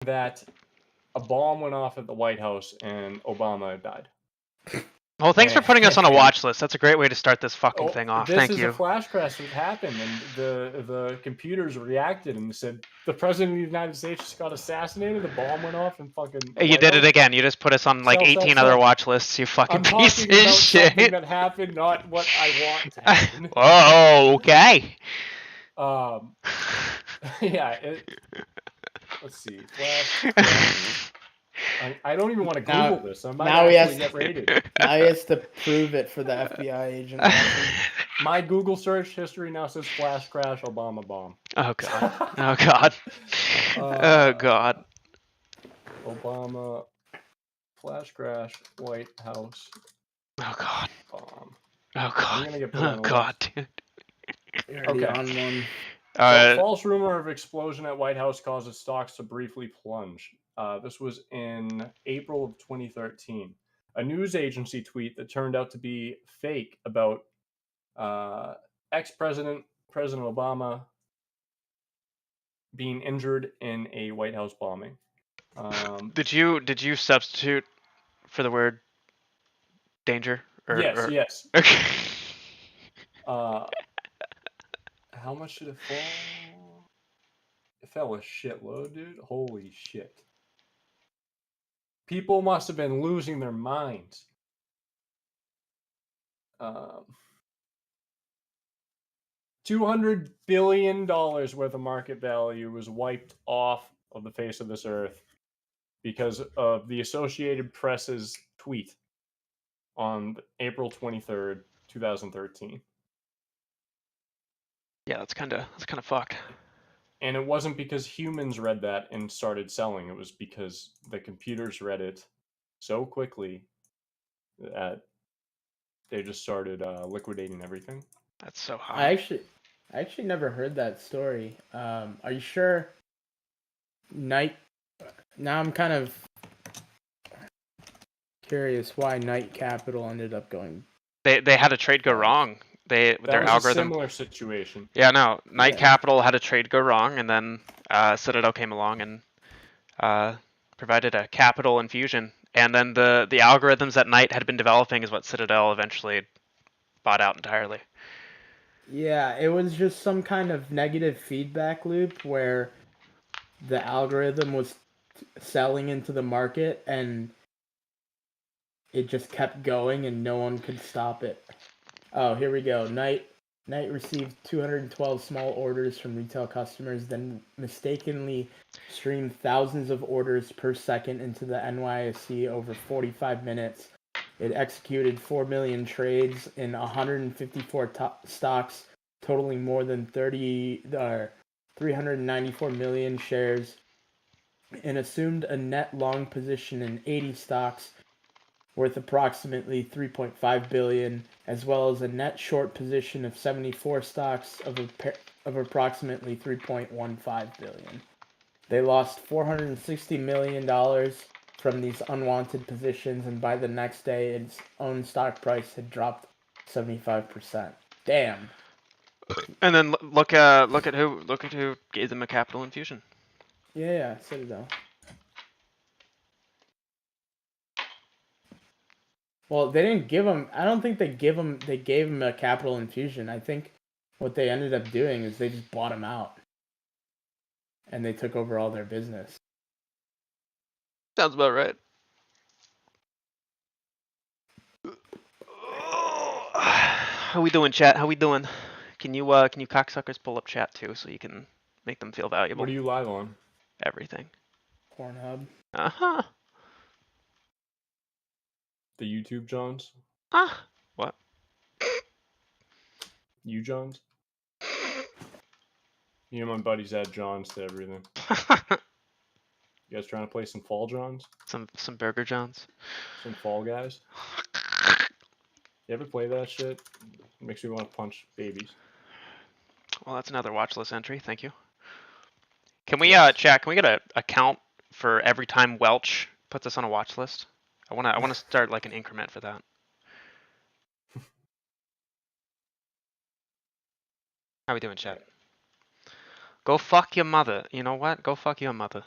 that a bomb went off at the White House and Obama had died. Well, thanks for putting us on a watch list. That's a great way to start this fucking thing off. Thank you. This is a flash crash that happened, and the computers reacted and said the president of the United States just got assassinated. The bomb went off and fucking. You did it again. You just put us on like 18 other watch lists. You fucking piece of shit. I'm talking about something that happened, not what I want to happen. Oh, okay. Yeah. Let's see. Flash. I don't even want to Google this. I might actually get raided. Now he has to prove it for the FBI agent. My Google search history now says flash crash Obama bomb. Oh god. Oh god. Oh god. Obama flash crash White House. Oh god. Bomb. Oh god. I'm gonna get put oh god, dude. Okay. On one. False rumor of explosion at White House causes stocks to briefly plunge. This was in April of 2013. A news agency tweet that turned out to be fake about President Obama being injured in a White House bombing. Did you substitute for the word danger? Yes. Okay. How much did it fall? It fell a shitload, dude. Holy shit. People must have been losing their minds. $200 billion worth of market value was wiped off of the face of this earth because of the Associated Press's tweet on April 23rd, 2013. Yeah, that's kind of fucked. And it wasn't because humans read that and started selling. It was because the computers read it so quickly that they just started liquidating everything. That's so hot. I actually never heard that story. Are you sure? Now I'm kind of curious why Knight Capital ended up going. They had a trade go wrong. Their algorithm. A similar situation. Yeah, no. Knight Capital had a trade go wrong, and then Citadel came along and provided a capital infusion. And then the algorithms that Knight had been developing is what Citadel eventually bought out entirely. Yeah, it was just some kind of negative feedback loop where the algorithm was selling into the market and it just kept going and no one could stop it. Oh, here we go. Knight received 212 small orders from retail customers, then mistakenly streamed thousands of orders per second into the NYSE over 45 minutes. It executed 4 million trades in 154 stocks, totaling more than 394 million shares, and assumed a net long position in 80 stocks worth approximately $3.5 billion, as well as a net short position of 74 stocks of approximately $3.15 billion. They lost $460 million from these unwanted positions, and by the next day, its own stock price had dropped 75%. Damn. And then look at who gave them a capital infusion. Yeah, Citadel. Well, they didn't give him. I don't think they gave him a capital infusion. I think what they ended up doing is they just bought him out, and they took over all their business. Sounds about right. How we doing, chat? How we doing? Can you cocksuckers pull up chat too, so you can make them feel valuable? What are you live on? Everything. Pornhub. Uh-huh. The YouTube Johns? What? You Johns? You know my buddies add Johns to everything. You guys trying to play some Fall Johns? Some Burger Johns? Some Fall Guys? You ever play that shit? It makes me want to punch babies. Well, that's another watch list entry. Thank you. Can we chat? Can we get a count for every time Welch puts us on a watch list? I wanna start like an increment for that. How we doing, chat? Go fuck your mother. You know what? Go fuck your mother.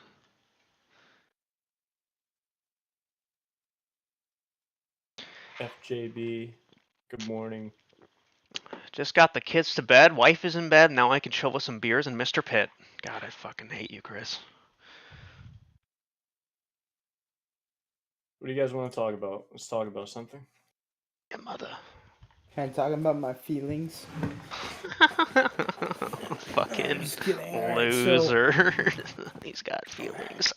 FJB, good morning. Just got the kids to bed. Wife is in bed. Now I can chill with some beers and Mr. Pitt. God, I fucking hate you, Chris. What do you guys want to talk about? Let's talk about something. Your mother. Can I talk about my feelings? Fucking Just kidding. All right, loser. He's got feelings.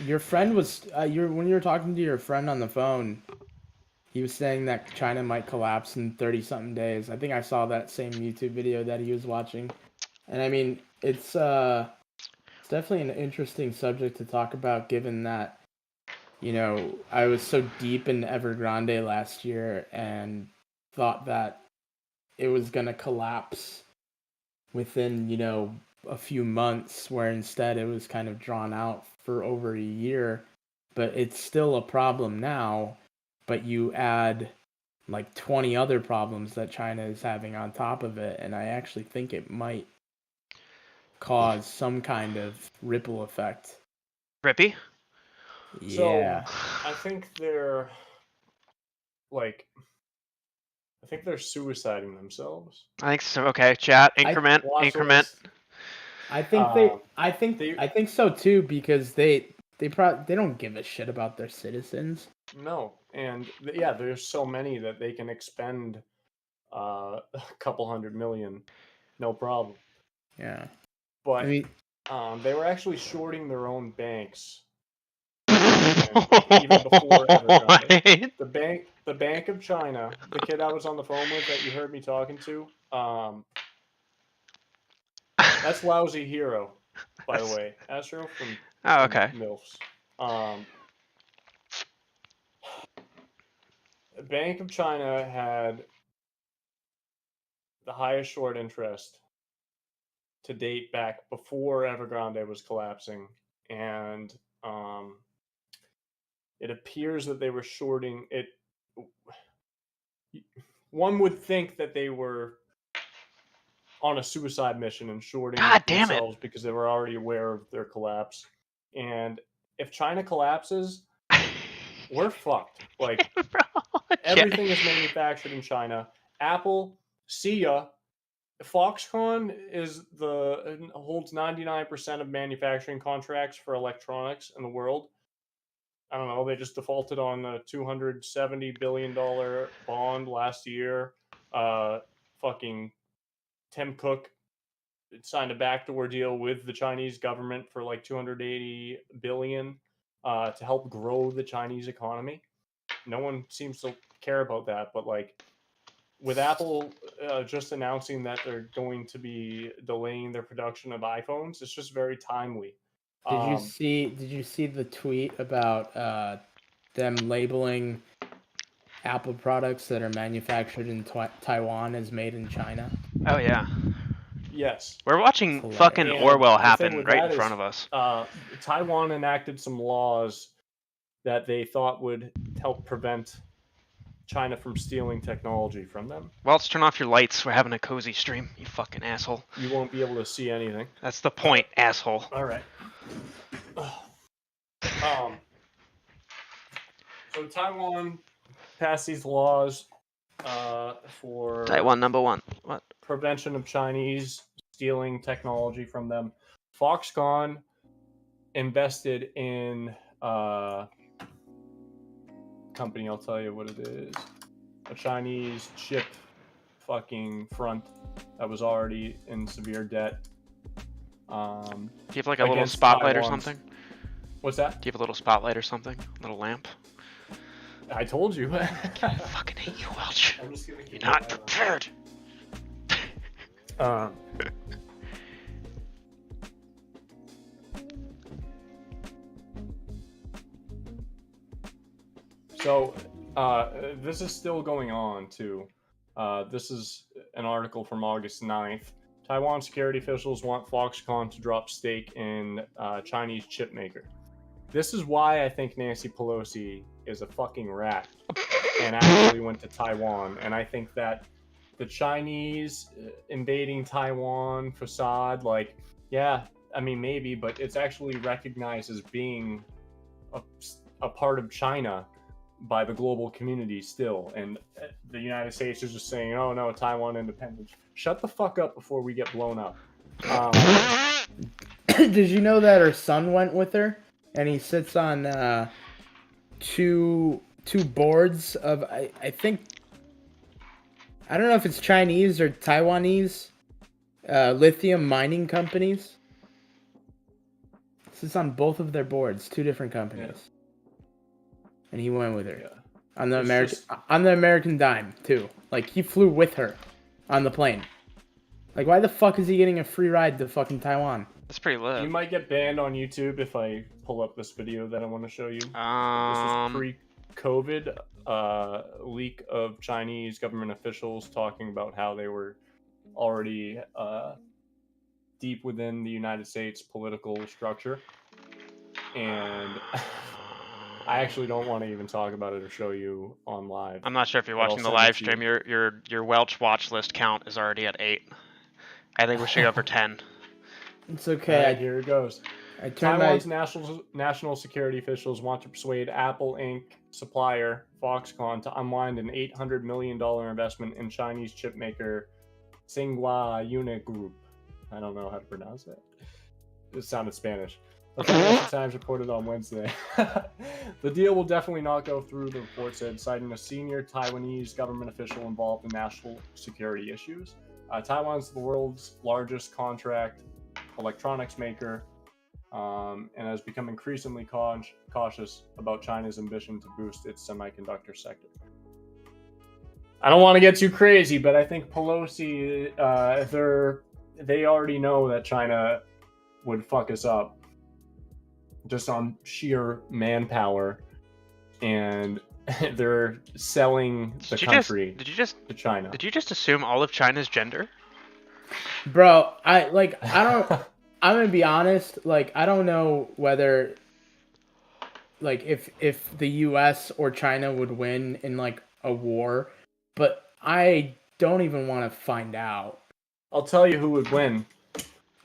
Your friend was when you were talking to your friend on the phone, he was saying that China might collapse in 30-something days. I think I saw that same YouTube video that he was watching. And I mean, it's definitely an interesting subject to talk about, given that, you know, I was so deep in Evergrande last year and thought that it was going to collapse within, you know, a few months, where instead it was kind of drawn out for over a year. But it's still a problem now, but you add like 20 other problems that China is having on top of it, and I actually think it might cause some kind of ripple effect. Rippy? Yeah. So, I think they're suiciding themselves. I think so. Okay, chat. Increment. Increment. I think so too, because they don't give a shit about their citizens. No, and yeah, there's so many that they can expend a couple $100 million, no problem. Yeah. But I mean, they were actually shorting their own banks. Even before Evergrande. The Bank of China, the kid I was on the phone with that you heard me talking to, that's Lousy Hero, by the way. Astro from okay. MILFs. The Bank of China had the highest short interest to date back before Evergrande was collapsing, and it appears that they were shorting it. One would think that they were on a suicide mission and shorting themselves because they were already aware of their collapse. And if China collapses, we're fucked. Like, everything is manufactured in China. Apple, see ya. Foxconn holds 99% of manufacturing contracts for electronics in the world. I don't know. They just defaulted on a $270 billion bond last year. Fucking Tim Cook signed a backdoor deal with the Chinese government for like $280 billion to help grow the Chinese economy. No one seems to care about that, but like with Apple just announcing that they're going to be delaying their production of iPhones, it's just very timely. Did you see the tweet about them labeling Apple products that are manufactured in Taiwan as made in China? Oh yeah. Yes. We're watching fucking Orwell happen right in front of us. Taiwan enacted some laws that they thought would help prevent China from stealing technology from them. Well, let's turn off your lights. We're having a cozy stream, you fucking asshole. You won't be able to see anything. That's the point, asshole. All right. So Taiwan passed these laws for Taiwan #1. What? Prevention of Chinese stealing technology from them. Foxconn invested in a company, I'll tell you what it is. A Chinese chip fucking front that was already in severe debt. Do you have like a little spotlight or something? What's that? Do you have a little spotlight or something? A little lamp? I told you. I fucking hate you, Welch. You're not prepared. So, this is still going on, too. This is an article from August 9th. Taiwan security officials want Foxconn to drop stake in Chinese chip maker. This is why I think Nancy Pelosi is a fucking rat and actually went to Taiwan. And I think that the Chinese invading Taiwan facade, like, yeah, I mean, maybe, but it's actually recognized as being a part of China by the global community still. And the United States is just saying, oh no, Taiwan independence. Shut the fuck up before we get blown up. Did you know that her son went with her? And he sits on two boards of, I think, I don't know if it's Chinese or Taiwanese lithium mining companies. This is on both of their boards, 2 different companies. Yeah. And he went with her. Yeah. On the American dime, too. Like, he flew with her on the plane. Like, why the fuck is he getting a free ride to fucking Taiwan? That's pretty lit. You might get banned on YouTube if I pull up this video that I want to show you. This was pre-COVID leak of Chinese government officials talking about how they were already deep within the United States political structure. And I actually don't want to even talk about it or show you on live. I'm not sure if you're watching the live stream. Your Welch watch list count is already at 8. I think we should go over 10. It's okay. Right, here it goes. Taiwan's national security officials want to persuade Apple Inc. supplier Foxconn to unwind an $800 million investment in Chinese chipmaker Tsinghua Unit Group. I don't know how to pronounce that. It sounded Spanish. The Financial Times reported on Wednesday. The deal will definitely not go through, the report said, citing a senior Taiwanese government official involved in national security issues. Taiwan's the world's largest contract electronics maker and has become increasingly cautious about China's ambition to boost its semiconductor sector. I don't want to get too crazy, but I think Pelosi, they already know that China would fuck us up just on sheer manpower, and they're selling the country to China. Did you just assume all of China's gender? Bro, I'm gonna be honest, like, I don't know whether, like, if the US or China would win in, like, a war, but I don't even want to find out. I'll tell you who would win.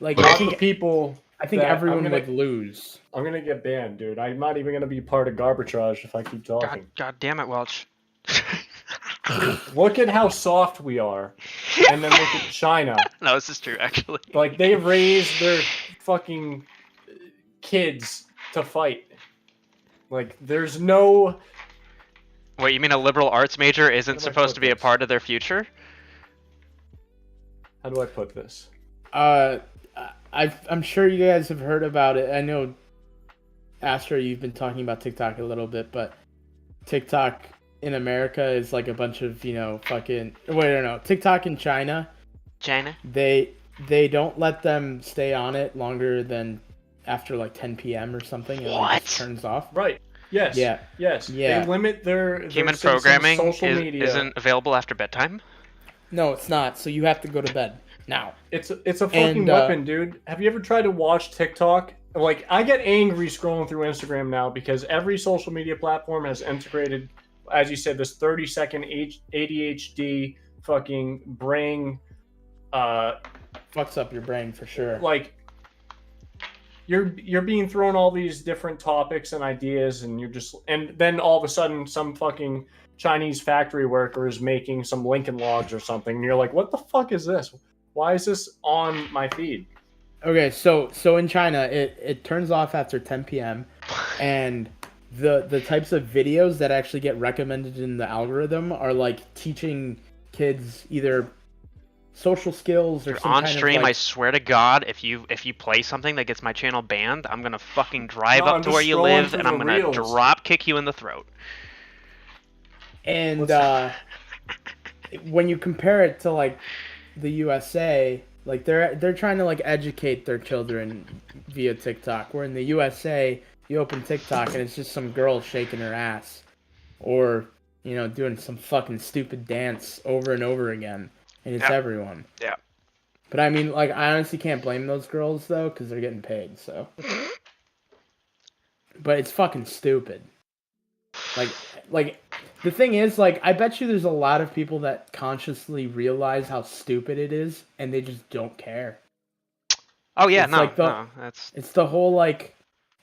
Like, I think everyone would lose. I'm gonna get banned, dude. I'm not even gonna be part of Garbatrage if I keep talking. God damn it, Welch. Look at how soft we are, and then look at China. No, this is true, actually. Like, they raised their fucking kids to fight. Like, there's no... Wait, you mean a liberal arts major isn't supposed to be a part of their future? How do I put this? I'm sure you guys have heard about it. I know, Astro, you've been talking about TikTok a little bit, but TikTok in America is like a bunch of, TikTok in China. They don't let them stay on it longer than after like 10 p.m. or something. It like just turns off. Right. Yes. Yeah. Yes. Yeah. They limit their human programming social media. Isn't available after bedtime. No, it's not. So you have to go to bed now. It's a fucking weapon, dude. Have you ever tried to watch TikTok? Like, I get angry scrolling through Instagram now because every social media platform has integrated, as you said, this 30-second ADHD fucking brain. Fucks up your brain for sure. Like, you're being thrown all these different topics and ideas, and then all of a sudden some fucking Chinese factory worker is making some Lincoln Logs or something, and you're like, what the fuck is this? Why is this on my feed? Okay, so in China, it turns off after 10 p.m. and the types of videos that actually get recommended in the algorithm are like teaching kids either social skills or some on kind stream. of like... I swear to God, if you play something that gets my channel banned, I'm gonna fucking drive up to where you live and I'm gonna drop kick you in the throat. And when you compare it to like the USA, like they're trying to like educate their children via TikTok, where in the USA you open TikTok and it's just some girl shaking her ass or doing some fucking stupid dance over and over again, and it's everyone. Yeah. But I mean, like, I honestly can't blame those girls though, because they're getting paid. So. But it's fucking stupid. Like the thing is, like, I bet you there's a lot of people that consciously realize how stupid it is, and they just don't care. Oh yeah, It's no, like no, that's It's the whole like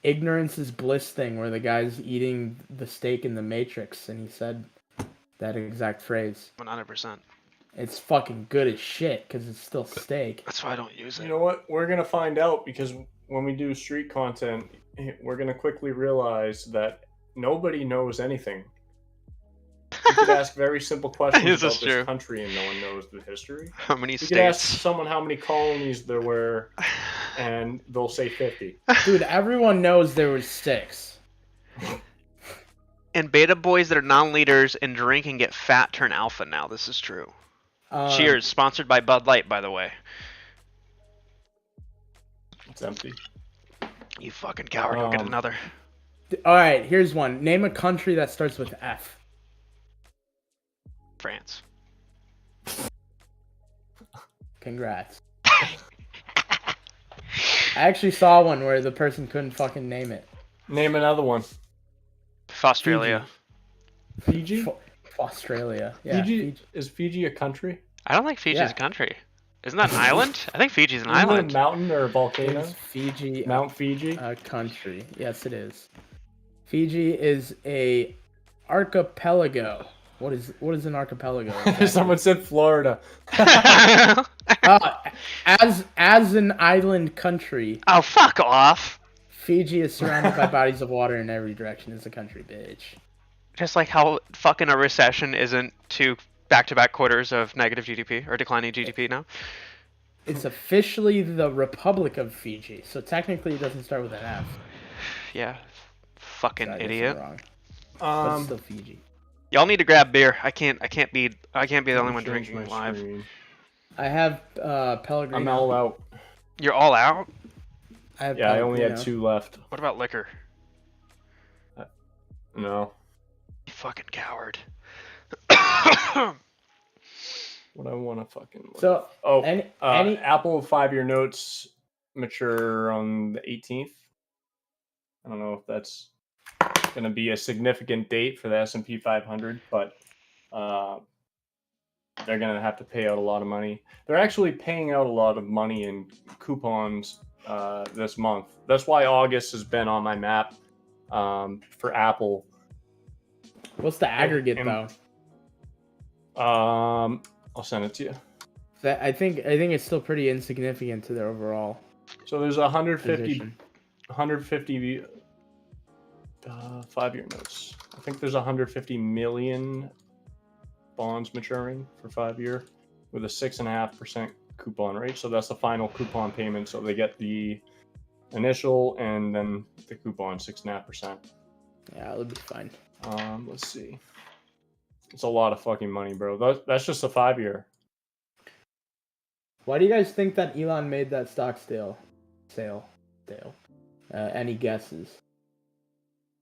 ignorance is bliss thing where the guy's eating the steak in the Matrix and he said that exact phrase. 100%. It's fucking good as shit because it's still steak. That's why I don't use it. You know what? We're gonna find out because when we do street content, we're gonna quickly realize that nobody knows anything. You could ask very simple questions This is about true. this country and no one knows the history. How many You could ask states? someone how many colonies there were, and they'll say 50. Dude, everyone knows there was 6. And beta boys that are non-leaders and drink and get fat turn alpha now. This is true. Cheers. Sponsored by Bud Light, by the way. It's empty. You fucking coward. Go get another. All right, here's one. Name a country that starts with F. France. Congrats. I actually saw one where the person couldn't fucking name it. Name another one. Australia. Fiji? Australia. Yeah. Fiji? Is Fiji a country? I don't think Fiji's a country. Isn't that an island? I think Fiji's an island. Isn't it a mountain or a volcano? Is Fiji Mount Fiji? a country? Yes, it is. Fiji is a archipelago. What is an archipelago? Exactly? Someone said Florida. As an island country, Oh, fuck off. Fiji is surrounded by bodies of water in every direction. It's a country, bitch. Just like how fucking a recession isn't 2 back-to-back quarters of negative GDP or declining GDP now. It's officially the Republic of Fiji, so technically it doesn't start with an F. Yeah. Fucking So I guess I'm idiot. wrong. But it's still Fiji. Y'all need to grab beer. I can't be the only one Change drinking my live. screen. I have Pellegrino. I'm all out. You're all out? I have Yeah, I only had Pellegrino. 2 left. What about liquor? No. You fucking coward. What I want to fucking... So, Oh, any Apple 5-year notes mature on the 18th. I don't know if that's going to be a significant date for the S&P 500, but they're going to have to pay out a lot of money. They're actually paying out a lot of money in coupons this month. That's why August has been on my map for Apple. what's the aggregate though? I'll send it to you. I think it's still pretty insignificant to their overall So there's 150 position. 5-year notes. I think there's 150 million bonds maturing for 5-year with a 6.5% coupon rate. So that's the final coupon payment. So they get the initial and then the coupon 6.5%. Yeah, it'll be fine. Let's see. It's a lot of fucking money, bro. That's just a 5-year. Why do you guys think that Elon made that stock sale? Any guesses?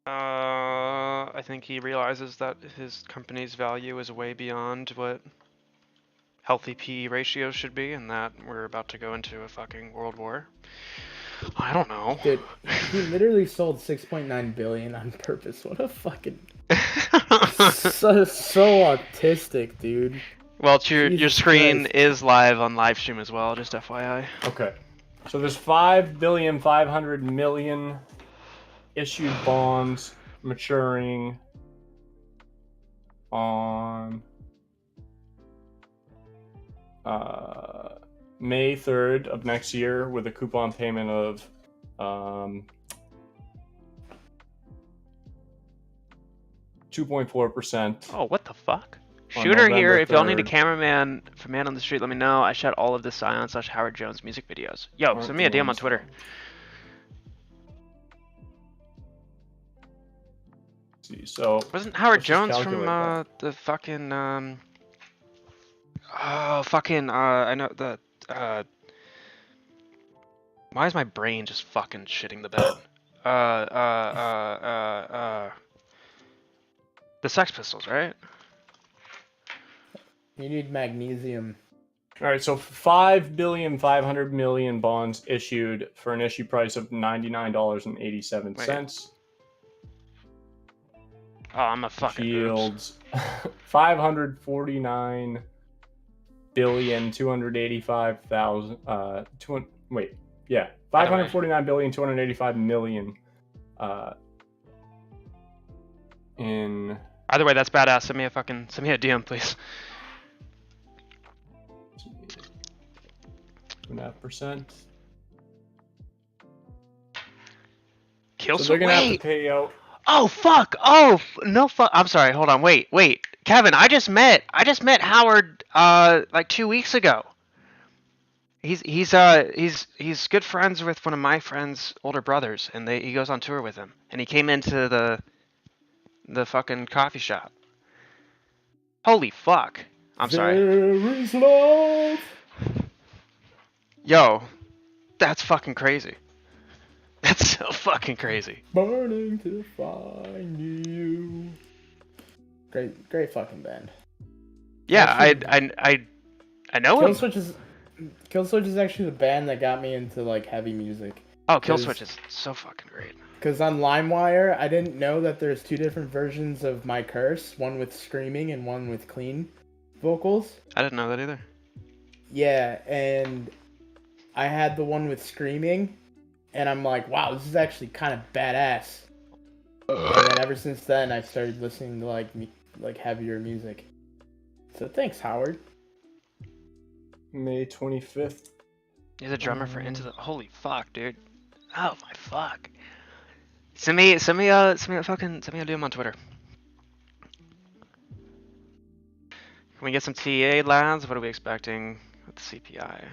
I think he realizes that his company's value is way beyond what healthy PE ratios should be, and that we're about to go into a fucking world war. I don't know. Dude, he literally sold 6.9 billion on purpose. What a fucking so autistic, dude. Well, your Jesus screen Christ. is live on live stream as well, just FYI. Okay. So there's 5,500,000,000 issued bonds maturing on May 3rd of next year with a coupon payment of 2.4%. Oh, what the fuck? On Shooter here. November If y'all need a 3rd. cameraman for Man on the Street, let me know. I shot all of this Scion/Howard Jones music videos. Yo, send me a DM on Twitter. See, so Wasn't Howard let's just Jones from calculate that. the fucking oh fucking I know the why is my brain just fucking shitting the bed? The Sex Pistols, right? You need magnesium. All right, so 5,500,000,000 bonds issued for an issue price of $99.87. Oh, I'm a fucking oops. Yields 549,285,000. Wait, Yeah, 549,285 million. In Either way, that's badass. Send me a DM, please. 2.5%. Kill So they're gonna have to wait. pay out. Oh fuck! Oh no fuck! I'm sorry. Hold on. Wait. Kevin, I just met Howard like 2 weeks ago. He's good friends with one of my friend's older brothers, and he goes on tour with him. And he came into the fucking coffee shop. Holy fuck! I'm sorry. There is love. Yo, that's fucking crazy. That's so fucking crazy. Burning to find you. Great fucking band. Yeah, Actually, I know him. Killswitch is actually the band that got me into like heavy music. Oh, Killswitch is so fucking great. Because on LimeWire, I didn't know that there's 2 different versions of My Curse, one with screaming and one with clean vocals. I didn't know that either. Yeah, and I had the one with screaming, and I'm like, wow, this is actually kind of badass. And then ever since then, I started listening to like heavier music. So thanks, Howard. May 25th. He's a drummer for Into the. Holy fuck, dude. Oh my fuck. Send me a DM on Twitter. Can we get some TA lads? What are we expecting with the CPI?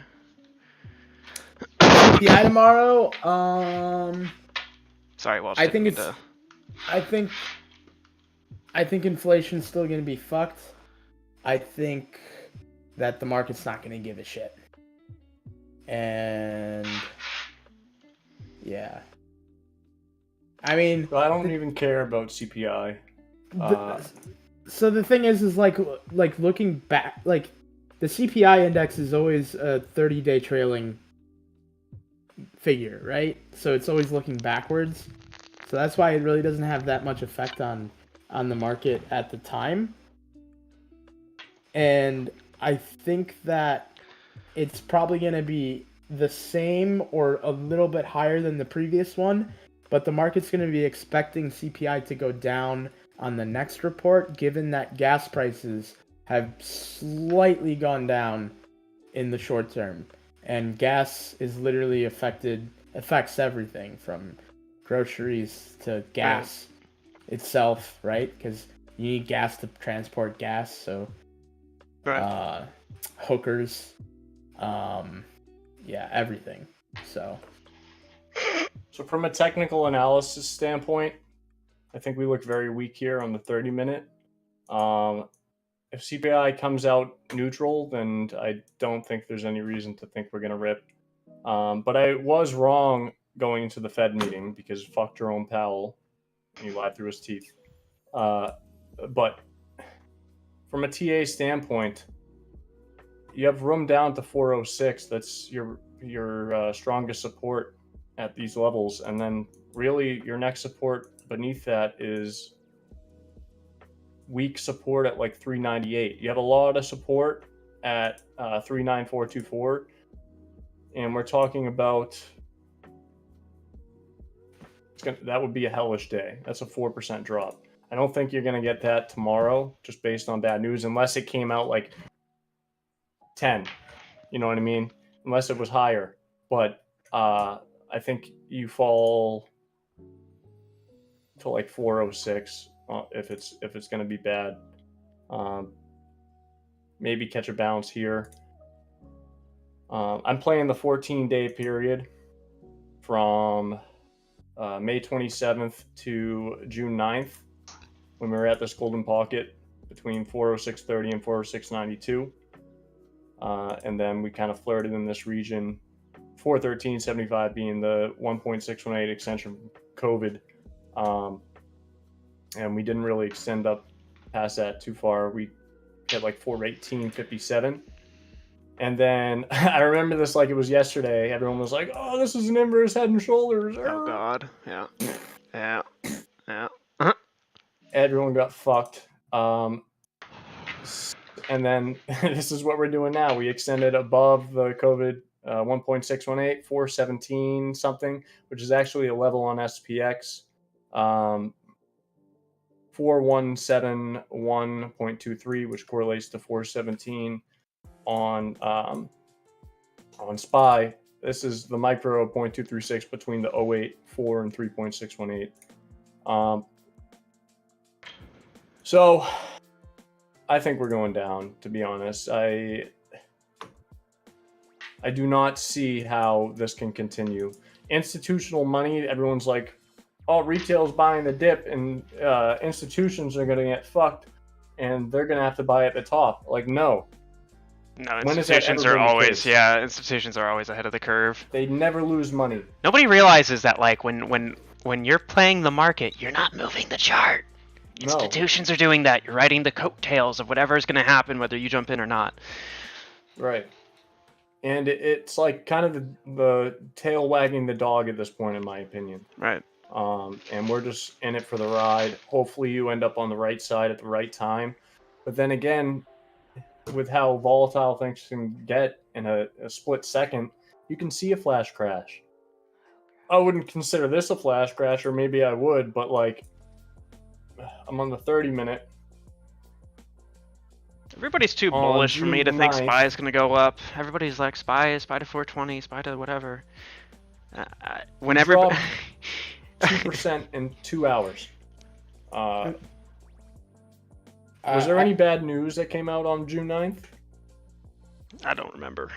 CPI tomorrow. Sorry, Walsh. I think inflation's still gonna be fucked. I think that the market's not gonna give a shit. And yeah. I mean, I don't even care about CPI. So the thing is like looking back, like the CPI index is always a 30-day trailing figure, right? So it's always looking backwards. So that's why it really doesn't have that much effect on the market at the time. And I think that it's probably going to be the same or a little bit higher than the previous one, but the market's going to be expecting CPI to go down on the next report, given that gas prices have slightly gone down in the short term. And gas is literally affects everything from groceries to gas itself, right? Because you need gas to transport gas, so hookers, everything. So from a technical analysis standpoint, I think we look very weak here on the 30-minute. If CPI comes out neutral, then I don't think there's any reason to think we're going to rip. But I was wrong going into the Fed meeting because fuck Jerome Powell. He lied through his teeth. But from a TA standpoint, you have room down to 406. That's your strongest support at these levels. And then really your next support beneath that is weak support at like 398. You have a lot of support at 39424, and we're talking about that would be a hellish day. That's a 4% drop. I don't think you're going to get that tomorrow just based on bad news, unless it came out like 10. You know what I mean? Unless it was higher. But I think you fall to like 406 if it's going to be bad. Maybe catch a bounce here. I'm playing the 14-day period from May 27th to June 9th when we were at this golden pocket between 406.30 and 406.92. And then we kind of flirted in this region, 413.75 being the 1.618 extension from COVID. And we didn't really extend up past that too far. We hit like 418.57. And then I remember this like it was yesterday. Everyone was like, oh, this is an inverse head and shoulders. Oh, God. Yeah. Everyone got fucked. And then this is what we're doing now. We extended above the COVID 1.618, 417 something, which is actually a level on SPX. 4171.23, which correlates to 417 on SPY. This is the micro 0.236 between the 0.84 and 3.618. So I think we're going down, to be honest. I do not see how this can continue. Institutional money, everyone's like, oh, retail's buying the dip and institutions are going to get fucked and they're going to have to buy at the top. Like, no. No, institutions are always, institutions are always ahead of the curve. They never lose money. Nobody realizes that, like, when you're playing the market, you're not moving the chart. Institutions are doing that. You're riding the coattails of whatever is going to happen, whether you jump in or not. Right. And it's like kind of the tail wagging the dog at this point, in my opinion. Right. And we're just in it for the ride. Hopefully you end up on the right side at the right time. But then again, with how volatile things can get in a split second, you can see a flash crash. I wouldn't consider this a flash crash, or maybe I would, but like, I'm on the 30-minute. Everybody's too bullish for me to think SPY is going to go up. Everybody's like, SPY to 420, SPY to whatever. When everybody... 2% in 2 hours. Was there any bad news that came out on June 9th? I don't remember.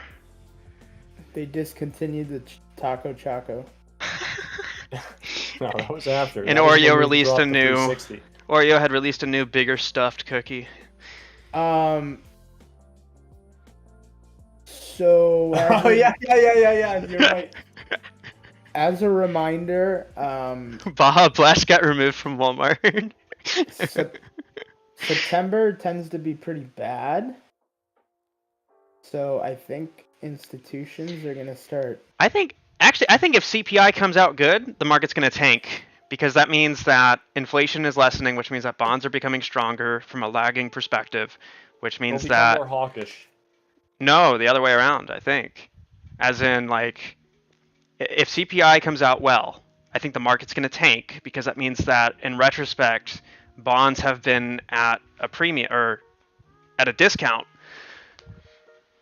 They discontinued the Taco Choco. No, that was after. And Oreo released a new... Oreo had released a new, bigger stuffed cookie. So... Oh, yeah, you're right. As a reminder, Baja Blast got removed from Walmart. September tends to be pretty bad. So I think institutions are going to start... I think if CPI comes out good, the market's going to tank. Because that means that inflation is lessening, which means that bonds are becoming stronger from a lagging perspective, which means that... more hawkish. No, the other way around, I think. As in, like, if CPI comes out well, I think the market's going to tank, because that means that, in retrospect, bonds have been at a premium, or at a discount.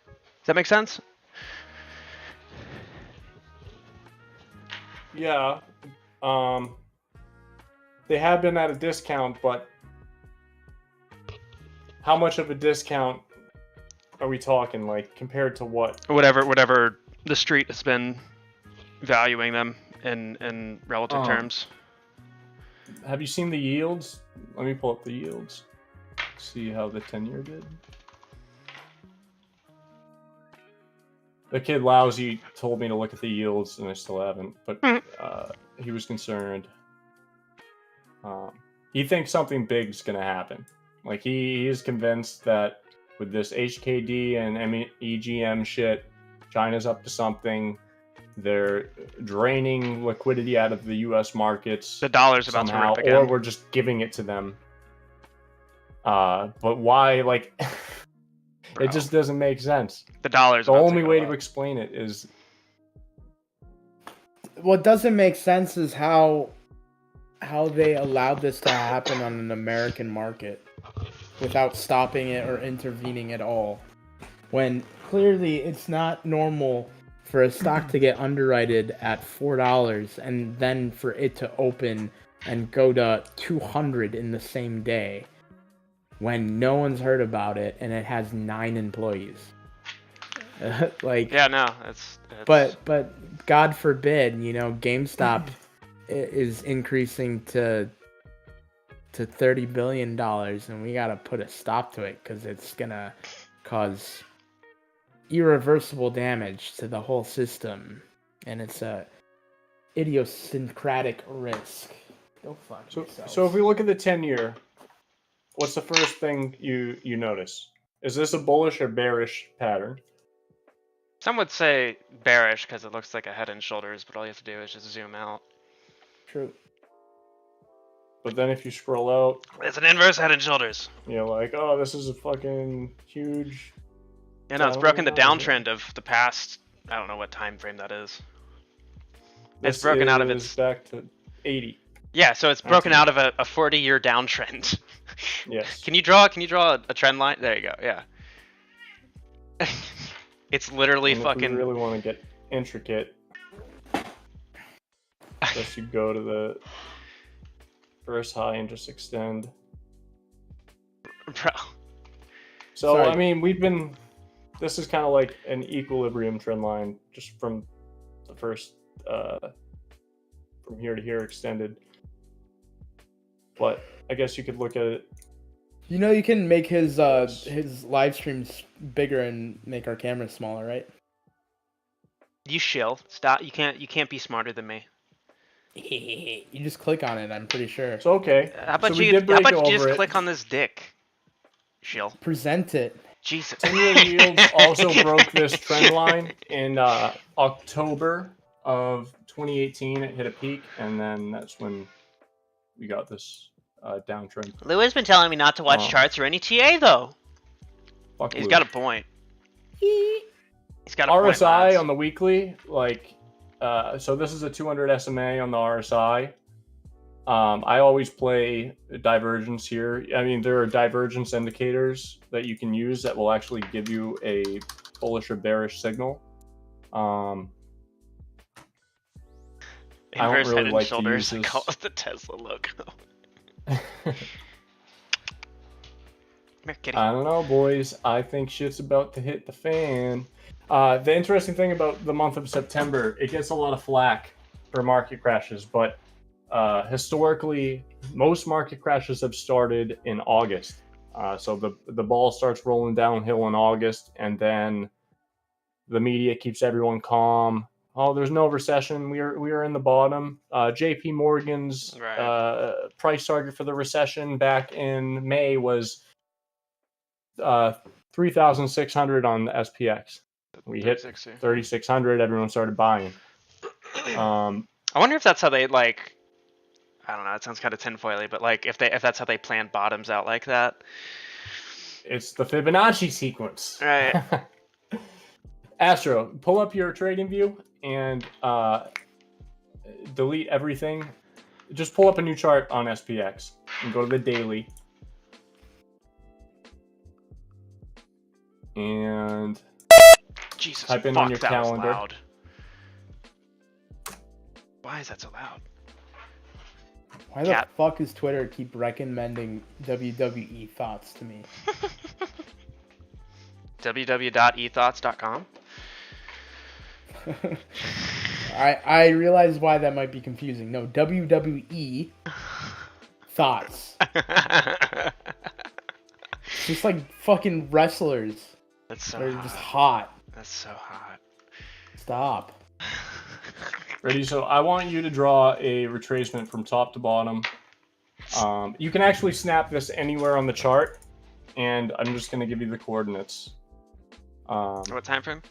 Does that make sense? Yeah. They have been at a discount, but how much of a discount are we talking, like, compared to what? Whatever the street has been valuing them in relative terms. Have you seen the yields? Let me pull up the yields. See how the 10-year did. The kid Lousy told me to look at the yields, and I still haven't, but he was concerned. He thinks something big's going to happen. Like, he is convinced that with this HKD and EGM shit, China's up to something. They're draining liquidity out of the U.S. markets. The dollar's about to rip again. Or we're just giving it to them. But why? Like, it just doesn't make sense. The dollar's the only way to explain it is... What doesn't make sense is how they allowed this to happen on an American market without stopping it or intervening at all. When clearly it's not normal for a stock to get underwritten at $4 and then for it to open and go to 200 in the same day when no one's heard about it and it has 9 employees. Like, yeah, no, it's... But God forbid, GameStop is increasing to $30 billion, and we gotta put a stop to it because it's gonna cause irreversible damage to the whole system, and it's a idiosyncratic risk. Go fuck yourselves. So if we look at the 10-year, what's the first thing you notice? Is this a bullish or bearish pattern? Some would say bearish because it looks like a head and shoulders, but all you have to do is just zoom out. True. But then if you scroll out... It's an inverse head and shoulders. You're like, oh, this is a fucking huge... Yeah, no, it's broken the downtrend of the past I don't know what time frame that is. This It's broken out of is its. back to 80. Yeah, so it's broken out of a 40-year downtrend. Yes. Can you draw a trend line? There you go. Yeah. It's literally And fucking. If we really want to get intricate, just you go to the first high and just extend. Bro. So Sorry. I mean, this is kind of like an equilibrium trend line, just from the first, from here to here extended. But I guess you could look at it. You know, you can make his live streams bigger and make our cameras smaller, right? You shill. Stop. You can't be smarter than me. You just click on it, I'm pretty sure. So okay. How about so we you? did How break about you over just it. click on this dick? Shill. Present it. Jesus. 10-year yields also broke this trend line in October of 2018. It hit a peak, and then that's when we got this downtrend. Lou has been telling me not to watch charts or any TA though. Fuck He's Lou. got a point. He's got a point. RSI lads. on the weekly, like, so this is a 200 SMA on the RSI. I always play divergence here. I mean, there are divergence indicators that you can use that will actually give you a bullish or bearish signal. I don't Inverse really head and like to shoulders. use I this. call it the Tesla logo. Kitty. I don't know, boys. I think shit's about to hit the fan. The interesting thing about the month of September, it gets a lot of flack for market crashes, but historically, most market crashes have started in August. So the ball starts rolling downhill in August, and then the media keeps everyone calm. Oh, there's no recession. We are in the bottom. J.P. Morgan's price target for the recession back in May was 3,600 on the SPX. We hit 3,600. Everyone started buying. I wonder if that's how they like. I don't know. It sounds kind of tinfoily, but like if that's how they plan bottoms out like that. It's the Fibonacci sequence. Right. Astro, pull up your TradingView and delete everything. Just pull up a new chart on SPX and go to the daily. And Jesus, type in fuck, on your that calendar. Was loud. Why is that so loud? Why the fuck does Twitter keep recommending WWE thoughts to me? www.ethoughts.com. I realize why that might be confusing. No, WWE thoughts. Just like fucking wrestlers. That's so They're hot. just hot. That's so hot. Stop. Ready? So I want you to draw a retracement from top to bottom. You can actually snap this anywhere on the chart, and I'm just going to give you the coordinates. What time frame?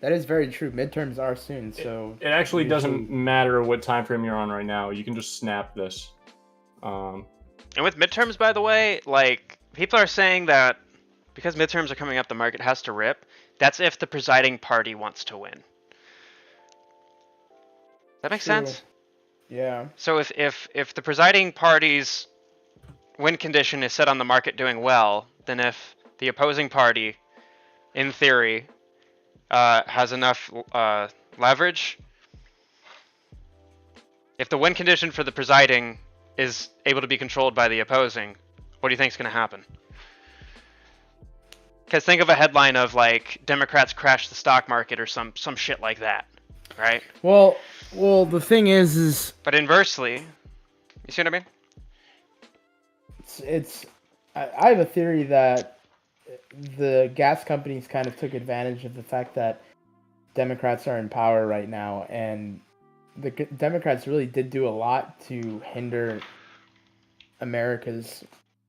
That is very true. Midterms are soon, so it actually doesn't matter what time frame you're on right now. You can just snap this. And with midterms, by the way, like people are saying that because midterms are coming up, the market has to rip. That's if the presiding party wants to win. That makes sense? Yeah. So if the presiding party's win condition is set on the market doing well, then if the opposing party, in theory, has enough leverage, if the win condition for the presiding is able to be controlled by the opposing, what do you think is going to happen? Because think of a headline of like Democrats crash the stock market or some shit like that, right? Well, the thing is. But inversely, you see what I mean? I have a theory that the gas companies kind of took advantage of the fact that Democrats are in power right now, and the Democrats really did do a lot to hinder America's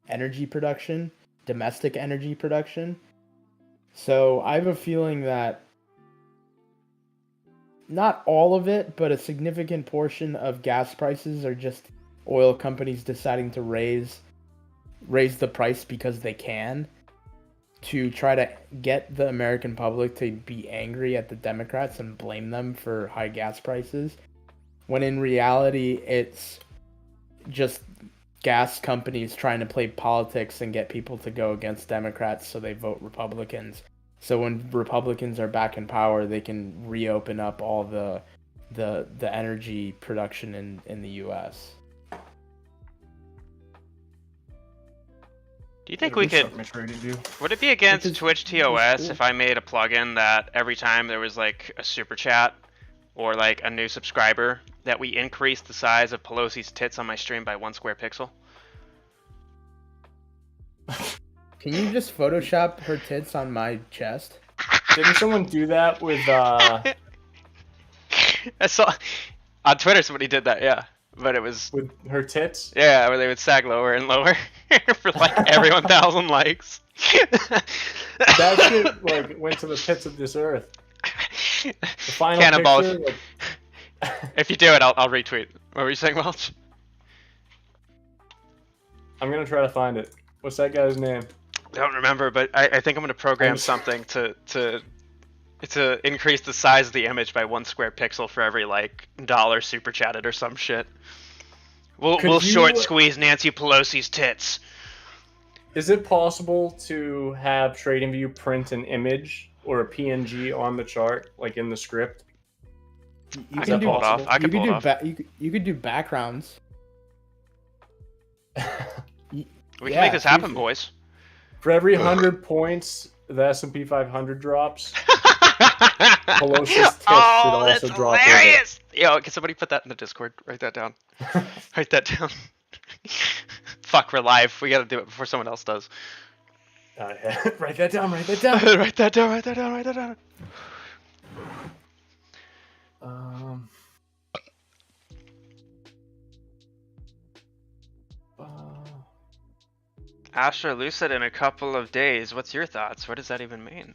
energy production, domestic energy production. So I have a feeling that not all of it, but a significant portion of gas prices are just oil companies deciding to raise the price because they can. to try to get the American public to be angry at the Democrats and blame them for high gas prices, when in reality it's just gas companies trying to play politics and get people to go against Democrats so they vote Republicans. So when Republicans are back in power, they can reopen up all the energy production in the U.S. Do you think we could? Would it be against Twitch TOS if I made a plugin that every time there was like a super chat or like a new subscriber that we increased the size of Pelosi's tits on my stream by 1 square pixel? Can you just Photoshop her tits on my chest? Didn't someone do that with I saw on Twitter somebody did that, yeah. But it was with her tits? Yeah, where they would sag lower and lower for like every 1,000 likes. That shit like went to the pits of this earth. The final Cannonball. picture, like... If you do it, I'll retweet. What were you saying, Welch? I'm gonna try to find it. What's that guy's name? I don't remember, but I think I'm gonna program something to increase the size of the image by 1 square pixel for every like $1 super chatted or some shit. We'll short squeeze Nancy Pelosi's tits. Is it possible to have TradingView print an image or a PNG on the chart, like in the script? I can pull it off. I can pull it off. You could do backgrounds. We can make this happen, boys. For every 100 points, the S&P 500 drops. Pelosi's tits should also drop. Hilarious! Yo, can somebody put that in the Discord? Write that down. Write that down. Fuck, we're live. We gotta do it before someone else does. Write that down. Write that down. Write that down. Write that down. Write that down. Astra Lucid in a couple of days. What's your thoughts? What does that even mean?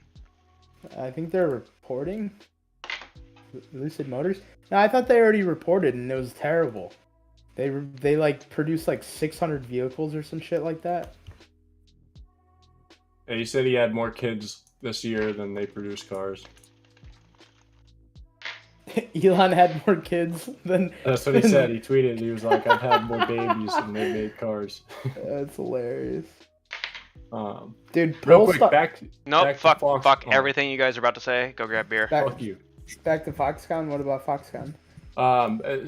I think they're reporting Lucid Motors. No, I thought they already reported and it was terrible. They like produced like 600 vehicles or some shit like that. Yeah, he said he had more kids this year than they produced cars. Elon had more kids than... That's what he said. He tweeted. He was like, I've had more babies than they made cars. That's hilarious. Dude, real quick, back fuck everything you guys are about to say. Go grab beer. Fuck you. Back to Foxconn. What about Foxconn?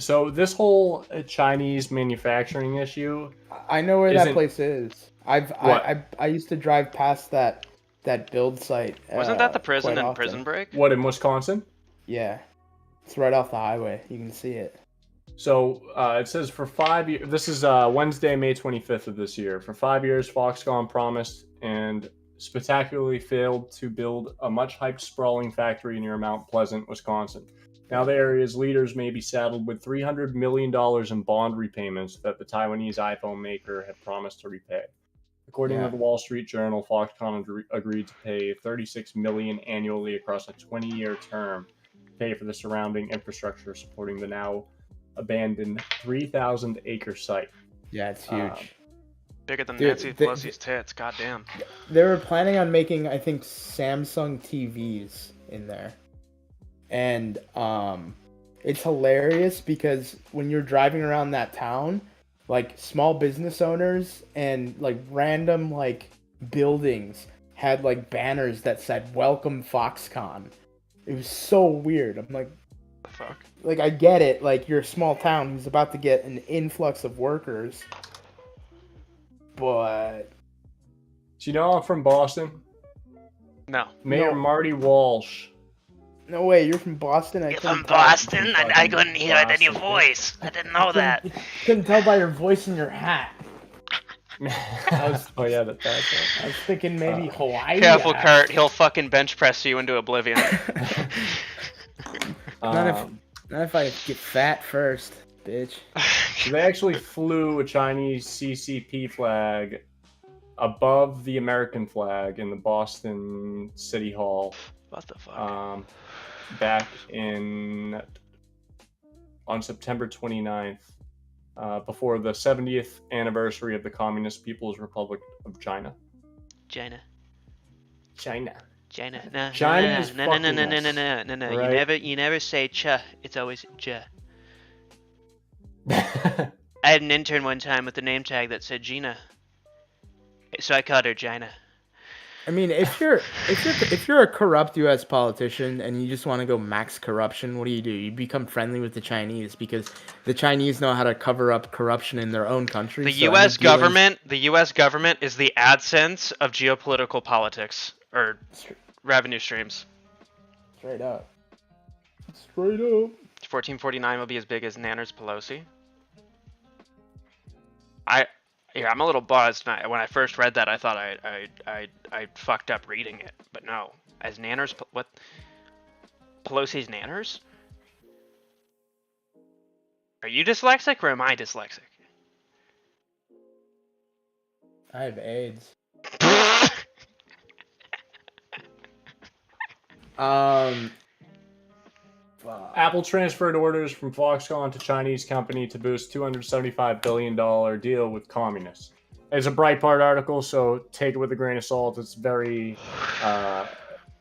So this whole Chinese manufacturing issue... I know where that place is. I used to drive past that build site. Wasn't that the prison in Prison Break? What, in Wisconsin? Yeah. It's right off the highway. You can see it. So it says for 5 years, this is Wednesday, May 25th of this year. For 5 years, Foxconn promised and spectacularly failed to build a much-hyped sprawling factory near Mount Pleasant, Wisconsin. Now the area's leaders may be saddled with $300 million in bond repayments that the Taiwanese iPhone maker had promised to repay. According to the Wall Street Journal, Foxconn agreed to pay $36 million annually across a 20-year term to pay for the surrounding infrastructure supporting the now abandoned 3,000-acre site. Yeah, it's huge. Bigger than Nancy Pelosi's tits. Goddamn. They were planning on making, I think, Samsung TVs in there. And it's hilarious because when you're driving around that town, like small business owners and like random like buildings had like banners that said "Welcome Foxconn." It was so weird. I'm like, fuck. Like I get it. Like you're a small town who's about to get an influx of workers, but do you know I'm from Boston? No. Mayor Marty Walsh. No way, you're from Boston? You're from Boston? I couldn't hear it in your voice. I didn't know that. Couldn't tell by your voice and your hat. I was thinking maybe Hawaii. Careful, Kurt. He'll fucking bench press you into oblivion. Not if I get fat first, bitch. So they actually flew a Chinese CCP flag above the American flag in the Boston City Hall. What the fuck? Back on September 29th, before the 70th anniversary of the Communist People's Republic of China. China. China. China. No, China no, is no, no, no, fucking no, no, us, no, no, no, no. right? You never say cha. It's always ja. I had an intern one time with the name tag that said Gina, so I called her Gina. I mean, if you're a corrupt U.S. politician and you just want to go max corruption, what do? You become friendly with the Chinese because the Chinese know how to cover up corruption in their own country. The so U.S. any dealers- government is the AdSense of geopolitical politics or revenue streams. Straight up. 1449 will be as big as Nanner's Pelosi. I'm a little buzzed. When I first read that, I thought I fucked up reading it, but no. As Nanners, what? Pelosi's Nanners? Are you dyslexic or am I dyslexic? I have AIDS. Apple transferred orders from Foxconn to Chinese company to boost $275 billion deal with communists. It's a Breitbart article, so take it with a grain of salt. It's very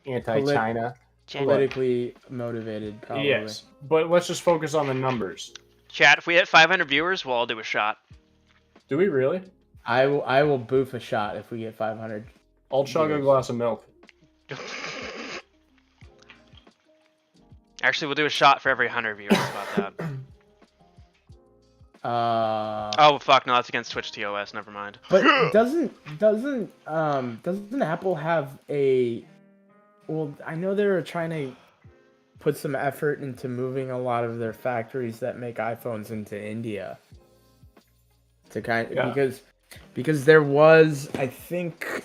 anti-China. Politically motivated, probably. Yes, but let's just focus on the numbers. Chat, if we hit 500 viewers, we'll all do a shot. Do we really? I will boof a shot if we get 500. I'll chug a glass of milk. Actually, we'll do a shot for every 100 viewers. About that. Oh fuck! No, that's against Twitch TOS. Never mind. But doesn't Apple have a? Well, I know they're trying to put some effort into moving a lot of their factories that make iPhones into India. To because there was, I think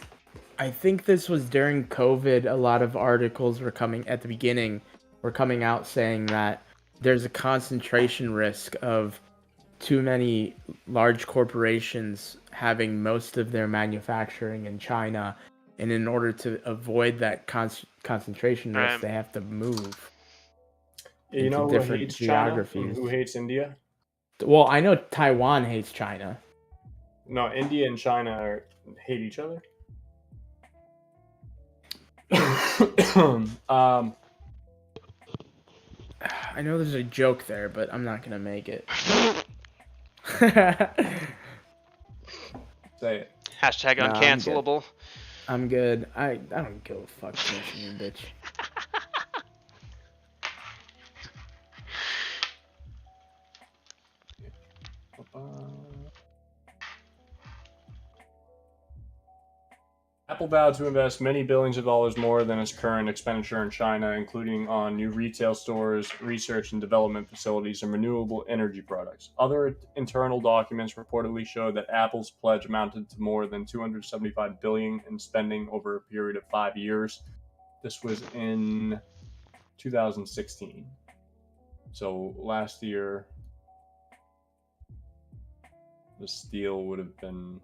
this was during COVID. A lot of articles were coming out saying that there's a concentration risk of too many large corporations having most of their manufacturing in China, and in order to avoid that concentration risk, they have to move. You know who hates China and who hates India? Well, I know Taiwan hates China. No, India and China hate each other. I know there's a joke there, but I'm not gonna make it. Say it. Hashtag uncancelable. I'm good. I don't give a fuck, you bitch. Apple vowed to invest many billions of dollars more than its current expenditure in China, including on new retail stores, research and development facilities, and renewable energy products. Other internal documents reportedly show that Apple's pledge amounted to more than $275 billion in spending over a period of 5 years. This was in 2016. So last year, this deal would have been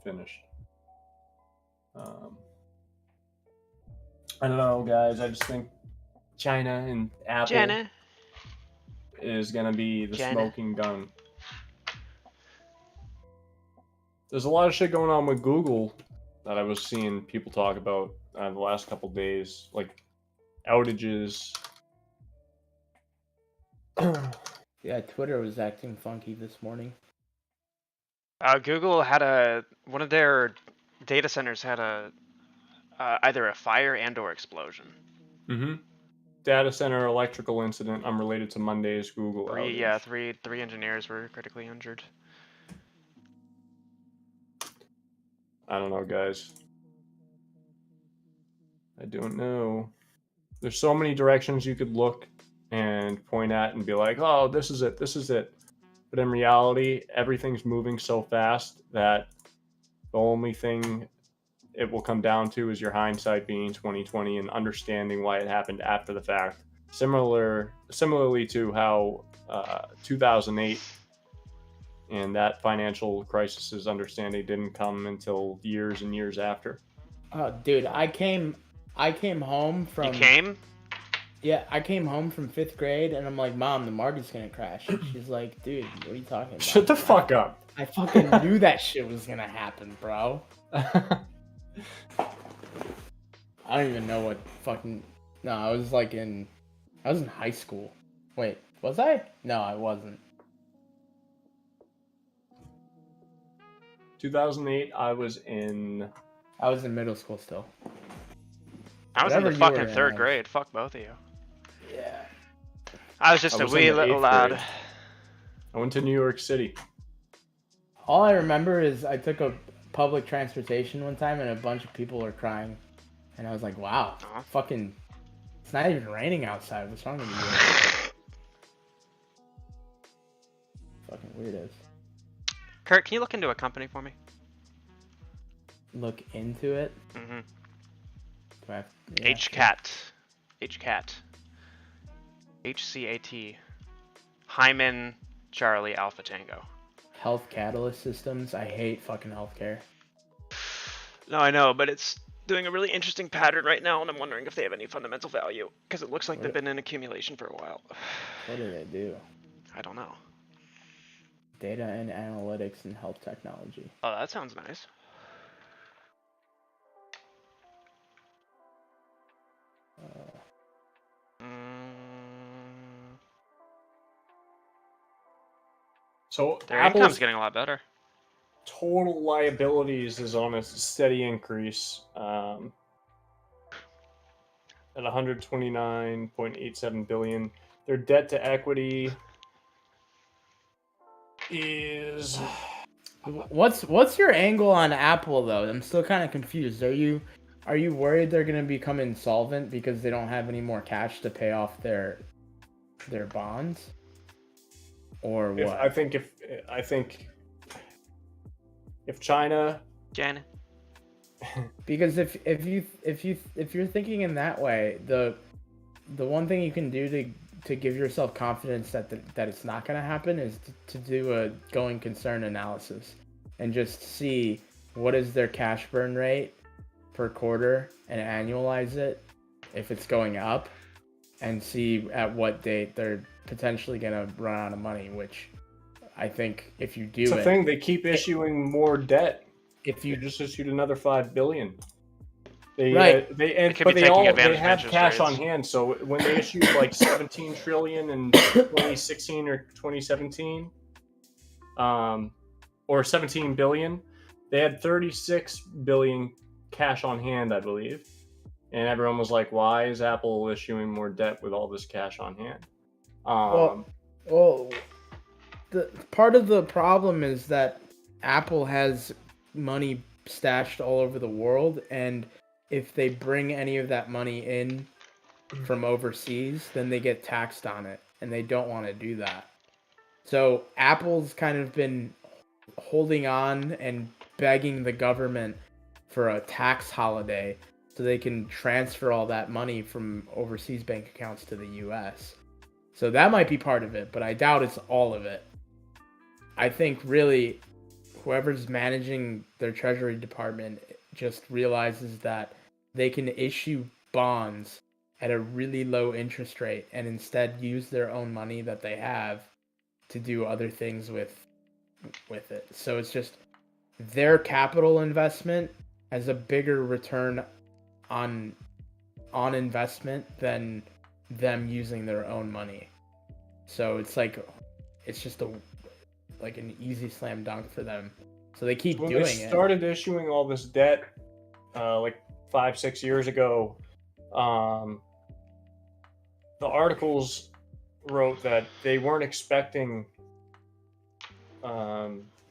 finished. I don't know, guys. I just think China and Apple is going to be the smoking gun. There's a lot of shit going on with Google that I was seeing people talk about the last couple days, like outages. Yeah, Twitter was acting funky this morning. Google had one of their data centers had either a fire and/or explosion. Mm-hmm. Data center electrical incident unrelated to Monday's Google outage. Yeah, three engineers were critically injured. I don't know, guys. I don't know. There's so many directions you could look and point at and be like, oh, this is it, this is it. But in reality, everything's moving so fast that the only thing it will come down to is your hindsight being 2020 and understanding why it happened after the fact. Similarly to how 2008 and that financial crisis understanding didn't come until years and years after. Oh, dude, I came home from. You came? Yeah, I came home from 5th grade and I'm like, Mom, the market's gonna crash. And she's like, dude, what are you talking about? Shut the fuck up. I fucking knew that shit was gonna happen, bro. I don't even know what fucking. No, I was in high school. Wait, was I? No, I wasn't. 2008, I was in middle school still. I was in Whatever the you fucking were in, third I was- grade. Fuck both of you. Yeah. I was just I a was in wee the little 8th lad. grade. I went to New York City. All I remember is I took a public transportation one time and a bunch of people were crying, and I was like, "Wow, Aw. fucking, it's not even raining outside. What's wrong with you guys?" Fucking weirdos. Kurt, can you look into a company for me? Look into it. Mm-hmm. Do I have, yeah, HCAT. HCAT. HCAT. Hyman Charlie Alpha Tango. Health Catalyst Systems. I hate fucking healthcare. No, I know, but it's doing a really interesting pattern right now, and I'm wondering if they have any fundamental value, because it looks like they've been in accumulation for a while. What do they do? I don't know. Data and analytics and health technology. Oh, that sounds nice. So Their Apple's income's getting a lot better. total liabilities is on a steady increase at 129.87 billion. Their debt to equity is What's your angle on Apple though? I'm still kind of confused. Are you worried they're gonna become insolvent because they don't have any more cash to pay off their bonds, or what? I think if China, Jen. Because if you're thinking in that way, the one thing you can do to give yourself confidence that it's not going to happen is to do a going concern analysis and just see what is their cash burn rate per quarter and annualize it if it's going up, and see at what date they're potentially going to run out of money, which I think if you do it's a thing, they keep issuing more debt. If You you just issued another $5 billion. Right. They have cash on hand. So when they issued like 17 trillion in 2016 or 2017, or 17 billion, they had 36 billion cash on hand, I believe. And everyone was like, "Why is Apple issuing more debt with all this cash on hand?" well, the part of the problem is that Apple has money stashed all over the world, and if they bring any of that money in from overseas, then they get taxed on it, and they don't want to do that. So Apple's kind of been holding on and begging the government for a tax holiday so they can transfer all that money from overseas bank accounts to the US. So that might be part of it, but I doubt it's all of it. I think really whoever's managing their treasury department just realizes that they can issue bonds at a really low interest rate and instead use their own money that they have to do other things with it. So it's just their capital investment has a bigger return on investment than them using their own money. So it's just like an easy slam dunk for them. So they keep when doing they it. started issuing all this debt, like 5-6 years ago, the articles wrote that they weren't expecting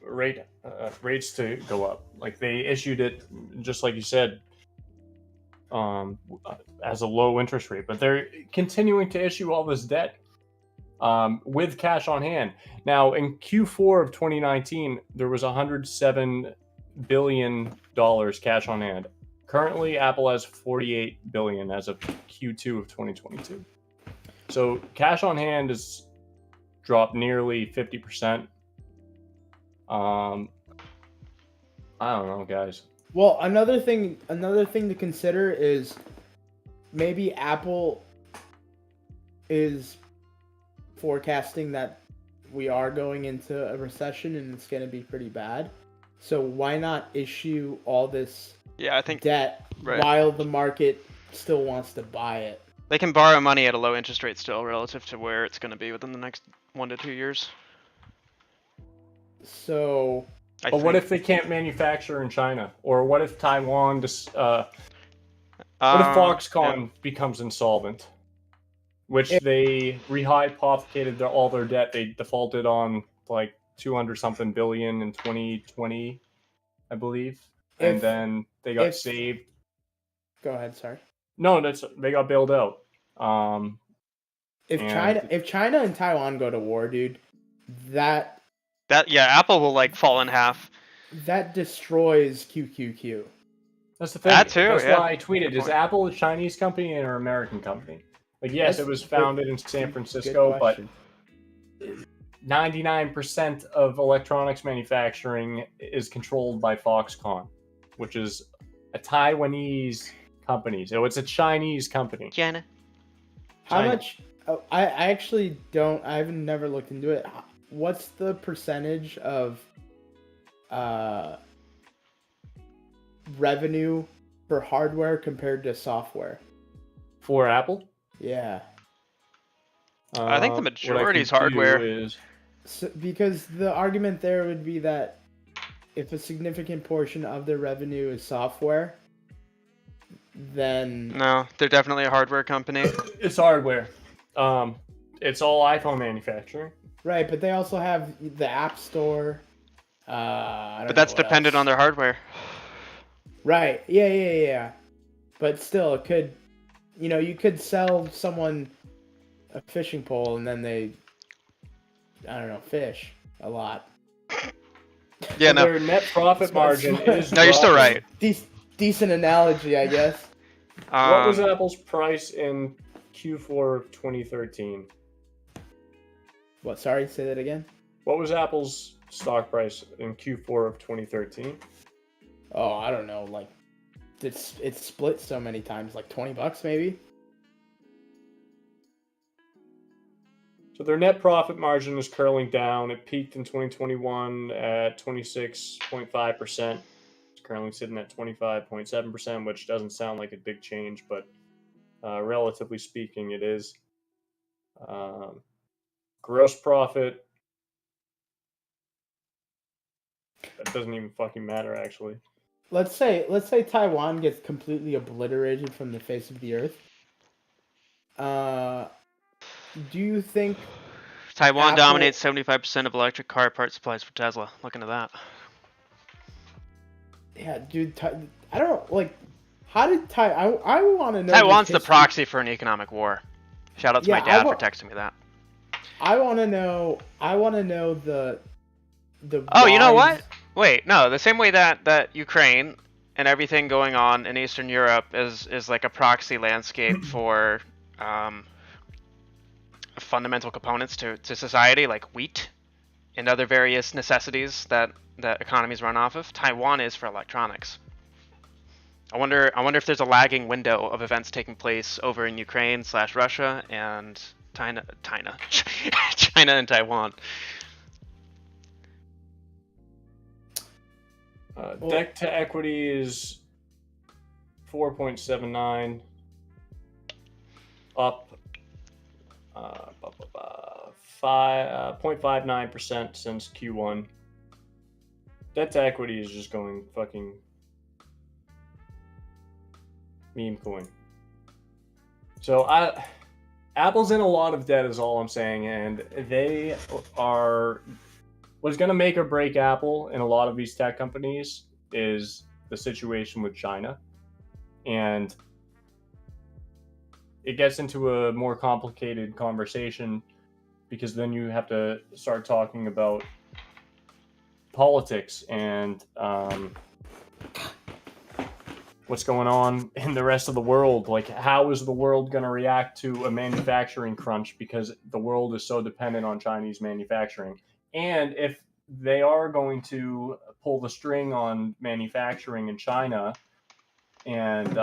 rates to go up. Like they issued it, just like you said, as a low interest rate, but they're continuing to issue all this debt with cash on hand. Now, in Q4 of 2019, there was $107 billion cash on hand. Currently, Apple has $48 billion as of Q2 of 2022. So cash on hand has dropped nearly 50%. I don't know, guys. Well, another thing to consider is maybe Apple is forecasting that we are going into a recession and it's going to be pretty bad. So why not issue all this Yeah, I think debt right. while the market still wants to buy it. They can borrow money at a low interest rate still relative to where it's going to be within the next 1 to 2 years. So, But what if they can't manufacture in China? Or what if Taiwan what if Foxconn becomes insolvent? Which they rehypothecated all their debt. They defaulted on like 200 something billion in 2020, I believe. And then they got saved. Go ahead, sorry. No, they got bailed out. If China and Taiwan go to war, dude, that Apple will like fall in half. That destroys QQQ. That's the thing. That too, That's yeah. why I tweeted: is Apple a Chinese company or an American company? Like, yes, it was founded in San Francisco, but 99% of electronics manufacturing is controlled by Foxconn, which is a Taiwanese company. So it's a Chinese company. China. How much? Oh, I actually don't. I've never looked into it. What's the percentage of revenue for hardware compared to software? For Apple? Yeah. I think the majority is hardware. Because the argument there would be that if a significant portion of their revenue is software, then... No, they're definitely a hardware company. It's hardware. It's all iPhone manufacturing. Right, but they also have the App Store. But that's dependent on their hardware. Right. Yeah. But still, it could... you could sell someone a fishing pole and then they... I don't know, fish a lot. Yeah, no. Their net profit margin is... No, you're still right. Decent analogy, I guess. What was Apple's price in Q4 of 2013? What? Sorry, say that again? What was Apple's stock price in Q4 of 2013? Oh, I don't know. Like, it's split so many times. Like $20 maybe? So their net profit margin is curling down. It peaked in 2021 at 26.5%. It's currently sitting at 25.7%, which doesn't sound like a big change, but relatively speaking, it is. Gross profit. That doesn't even fucking matter, actually. Let's say Taiwan gets completely obliterated from the face of the earth. Do you think Taiwan dominates 75% of electric car part supplies for Tesla? Look into that. Yeah, dude. I don't know. Like, how did I want to know. Taiwan's the proxy for an economic war. Shout out to my dad for texting me that. I want to know. the. Oh, you know what? Wait, no. The same way that Ukraine and everything going on in Eastern Europe is like a proxy landscape for fundamental components to society, like wheat and other various necessities that economies run off of. Taiwan is for electronics. I wonder if there's a lagging window of events taking place over in Ukraine / Russia and China and Taiwan. Debt to equity is 4.79, up 0.59% since Q1. Debt to equity is just going fucking meme coin. So Apple's in a lot of debt is all I'm saying, and they are... What's going to make or break Apple in a lot of these tech companies is the situation with China. And it gets into a more complicated conversation because then you have to start talking about politics and what's going on in the rest of the world. Like, how is the world going to react to a manufacturing crunch because the world is so dependent on Chinese manufacturing? And if they are going to pull the string on manufacturing in China and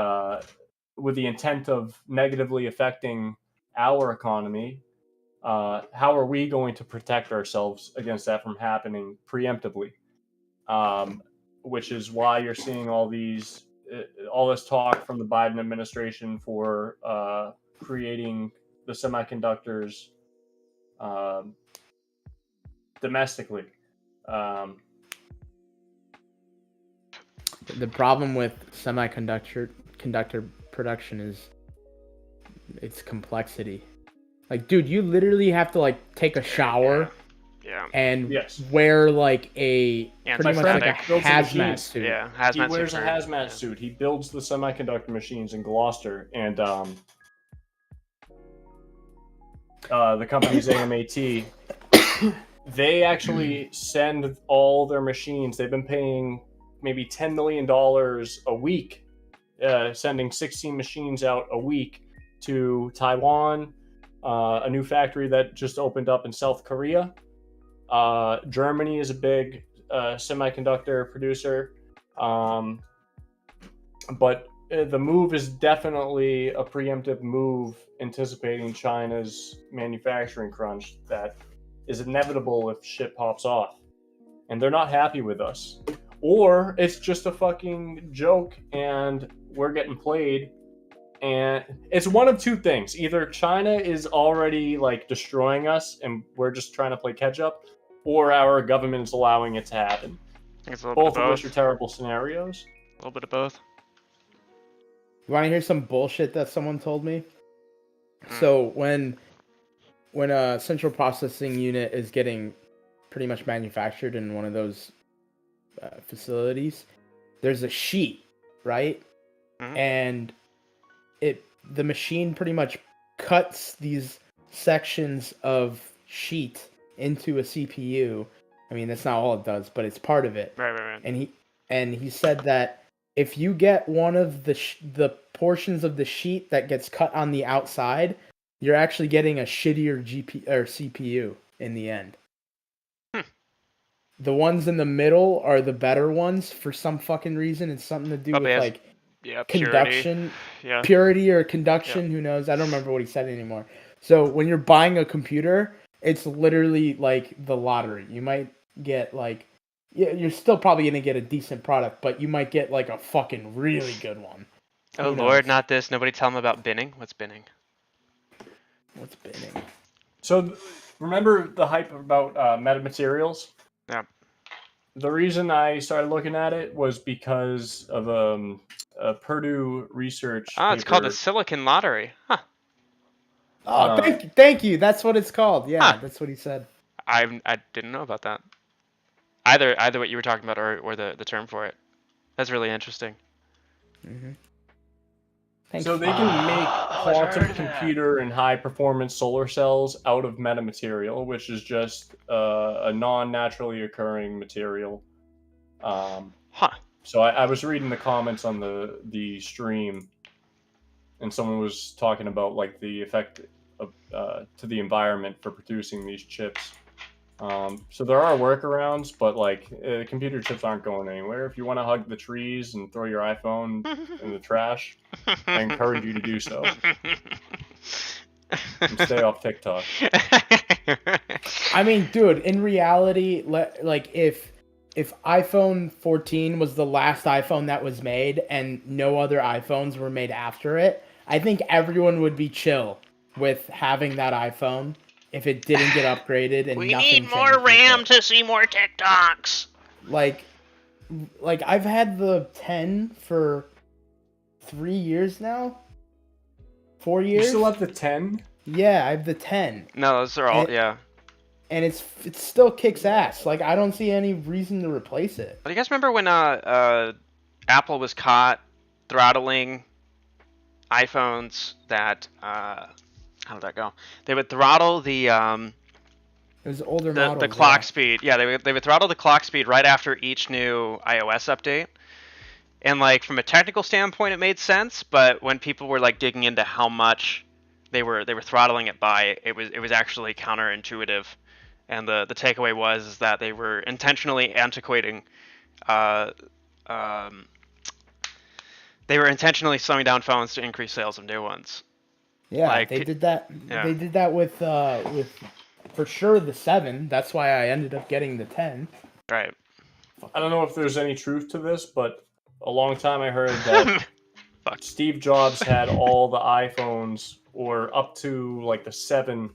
with the intent of negatively affecting our economy, how are we going to protect ourselves against that from happening preemptively? Which is why you're seeing all these all this talk from the Biden administration for creating the semiconductors domestically. The problem with conductor production is its complexity. Like, dude, you literally have to like take a shower and wear like pretty much like a hazmat suit. Yeah, hazmat suit. He wears a hazmat suit. He builds the semiconductor machines in Gloucester, and the company's AMAT. They actually send all their machines. They've been paying maybe $10 million a week, sending 16 machines out a week to Taiwan, a new factory that just opened up in South Korea. Germany is a big semiconductor producer. But the move is definitely a preemptive move, anticipating China's manufacturing crunch that is inevitable if shit pops off. And they're not happy with us. Or it's just a fucking joke and we're getting played. And it's one of two things. Either China is already like destroying us and we're just trying to play catch up, or our government is allowing it to happen. Both of which are terrible scenarios. A little bit of both. You want to hear some bullshit that someone told me? So when a central processing unit is getting pretty much manufactured in one of those facilities, there's a sheet, right? And the machine pretty much cuts these sections of sheet into a CPU. I mean, that's not all it does, but it's part of it. Right. And he said that if you get one of the portions of the sheet that gets cut on the outside, you're actually getting a shittier GPU or CPU in the end. The ones in the middle are the better ones for some fucking reason. It's something to do with like conduction, purity or conduction. Who knows? I don't remember what he said anymore. So when you're buying a computer, it's literally like the lottery. You might get like, you're still probably gonna get a decent product, but you might get like a fucking really good one. Oh Lord, not this. Nobody tell him about binning. What's binning? What's binning? So remember the hype about metamaterials? Yeah. The reason I started looking at it was because of a Purdue research paper. It's called the Silicon Lottery. Huh. Oh, thank you. That's what it's called. Yeah, that's what he said. I didn't know about that. Either what you were talking about or the term for it. That's really interesting. So they can make quantum computer and high performance solar cells out of metamaterial, which is just a non-naturally occurring material. So I was reading the comments on the stream, and someone was talking about like the effect of to the environment for producing these chips. So there are workarounds, but like computer chips aren't going anywhere. If you want to hug the trees and throw your iPhone in the trash, I encourage you to do so. And stay off TikTok. I mean, dude, in reality, like if iPhone 14 was the last iPhone that was made and no other iPhones were made after it, I think everyone would be chill with having that iPhone if it didn't get upgraded and we nothing need more RAM to see more TikToks. Like I've had the 10 for 3 years now. 4 years. You still have the 10? Yeah, I have the 10. No, those are all And it still kicks ass. Like, I don't see any reason to replace it. Do you guys remember when Apple was caught throttling iPhones that how did that go? They would throttle the it was older models, the clock speed. Yeah, they would throttle the clock speed right after each new iOS update. And like from a technical standpoint, it made sense, but when people were like digging into how much they were throttling it by, it was actually counterintuitive. And the takeaway was that they were intentionally antiquating. They were intentionally slowing down phones to increase sales of new ones. Yeah, like, they did that. Yeah. They did that with for sure the 7. That's why I ended up getting the 10. Right. I don't know if there's any truth to this, but a long time I heard that Steve Jobs had all the iPhones, or up to like the 7.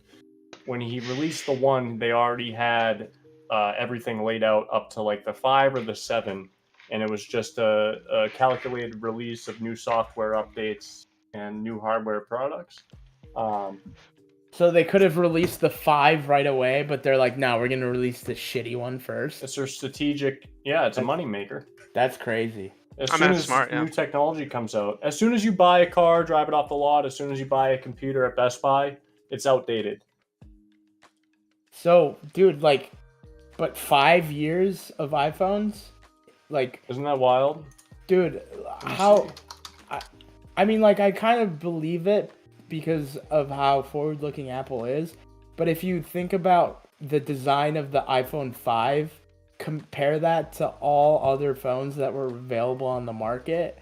When he released the 1, they already had everything laid out up to like the 5 or the 7, and it was just a calculated release of new software updates and new hardware products. So they could have released the 5 right away, but they're like, no, we're going to release the shitty one first. It's their strategic, it's a moneymaker. That's crazy. As soon as new technology comes out, as soon as you buy a car, drive it off the lot, as soon as you buy a computer at Best Buy, it's outdated. So, dude, like, but 5 years of iPhones? Like, isn't that wild? Dude, how... I mean, like, I kind of believe it because of how forward-looking Apple is. But if you think about the design of the iPhone 5, compare that to all other phones that were available on the market,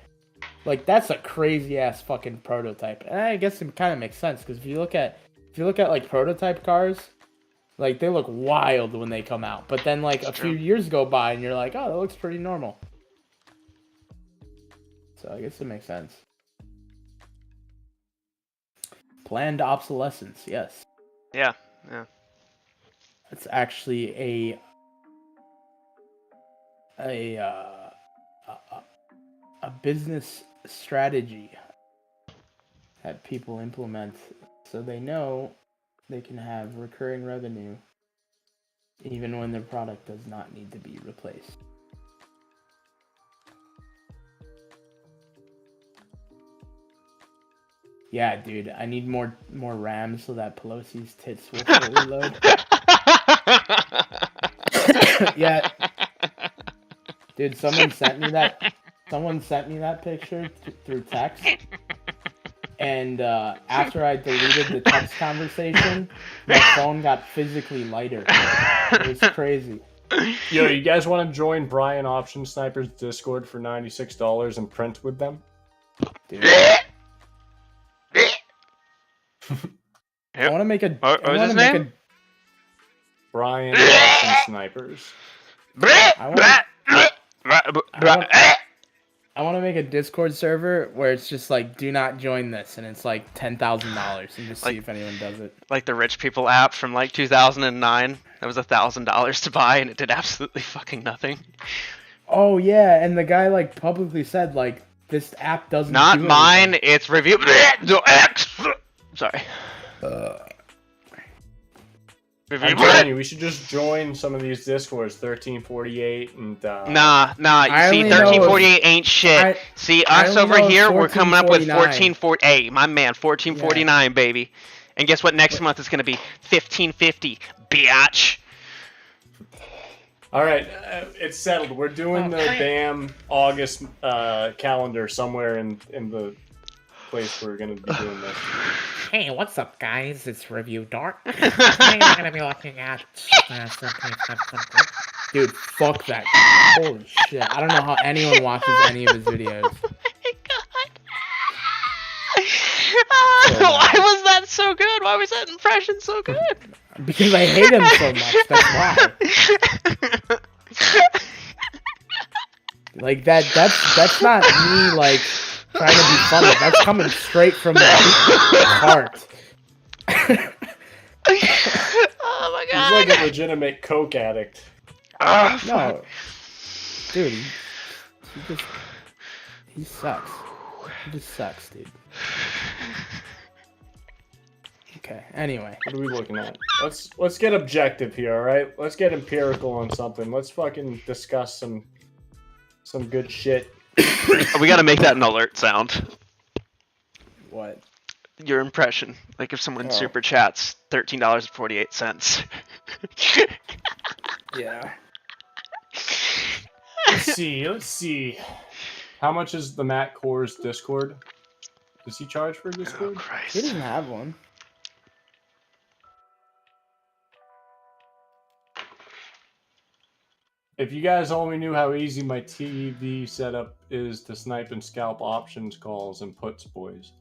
like, that's a crazy-ass fucking prototype. And I guess it kind of makes sense, because if you look at, like, prototype cars, like, they look wild when they come out. But then, like, a few years go by, and you're like, oh, that looks pretty normal. So I guess it makes sense. Planned obsolescence, yes. Yeah. It's actually a business strategy that people implement so they know they can have recurring revenue even when their product does not need to be replaced. Yeah, dude, I need more RAM so that Pelosi's tits will fully load. Yeah. Dude, someone sent me that picture through text. And after I deleted the text conversation, my phone got physically lighter. It was crazy. Yo, you guys want to join Brian Option Sniper's Discord for $96 and print with them? Dude. I want to make a. What was his name? Brian Option Snipers. I want to make a Discord server where it's just like, do not join this, and it's like $10,000, and just see if anyone does it. Like the rich people app from like 2009. That was $1,000 to buy, and it did absolutely fucking nothing. Oh yeah, and the guy like publicly said like, this app doesn't. Not do mine. anything. It's review. Sorry. I'm telling you, we should just join some of these Discords, 1348 and... Nah. You see, 1348 ain't shit. See, us over here, we're coming up with 1440. Hey, my man, 1449, baby. And guess what? Next month is gonna be 1550, biatch. All right, it's settled. We're doing the damn August calendar somewhere in the place we're gonna be doing this. Hey, what's up, guys? It's Review Dark. Today we're gonna be looking at Dude, fuck that. Holy shit! I don't know how anyone watches any of his videos. Oh my god! Why was that so good? Why was that impression so good? Because I hate him so much. That's why. Like that's not me like trying to be funny. That's coming straight from the heart. Oh my god! He's like a legitimate coke addict. No, dude, he sucks. He just sucks, dude. Okay. Anyway, what are we looking at? Let's get objective here, all right? Let's get empirical on something. Let's fucking discuss some good shit. We gotta make that an alert sound. What? Your impression. Like if someone super chats $13.48. Yeah. Let's see. How much is the Matt Core's Discord? Does he charge for Discord? Oh, Christ. He doesn't have one. If you guys only knew how easy my TV setup is to snipe and scalp options calls and puts, boys.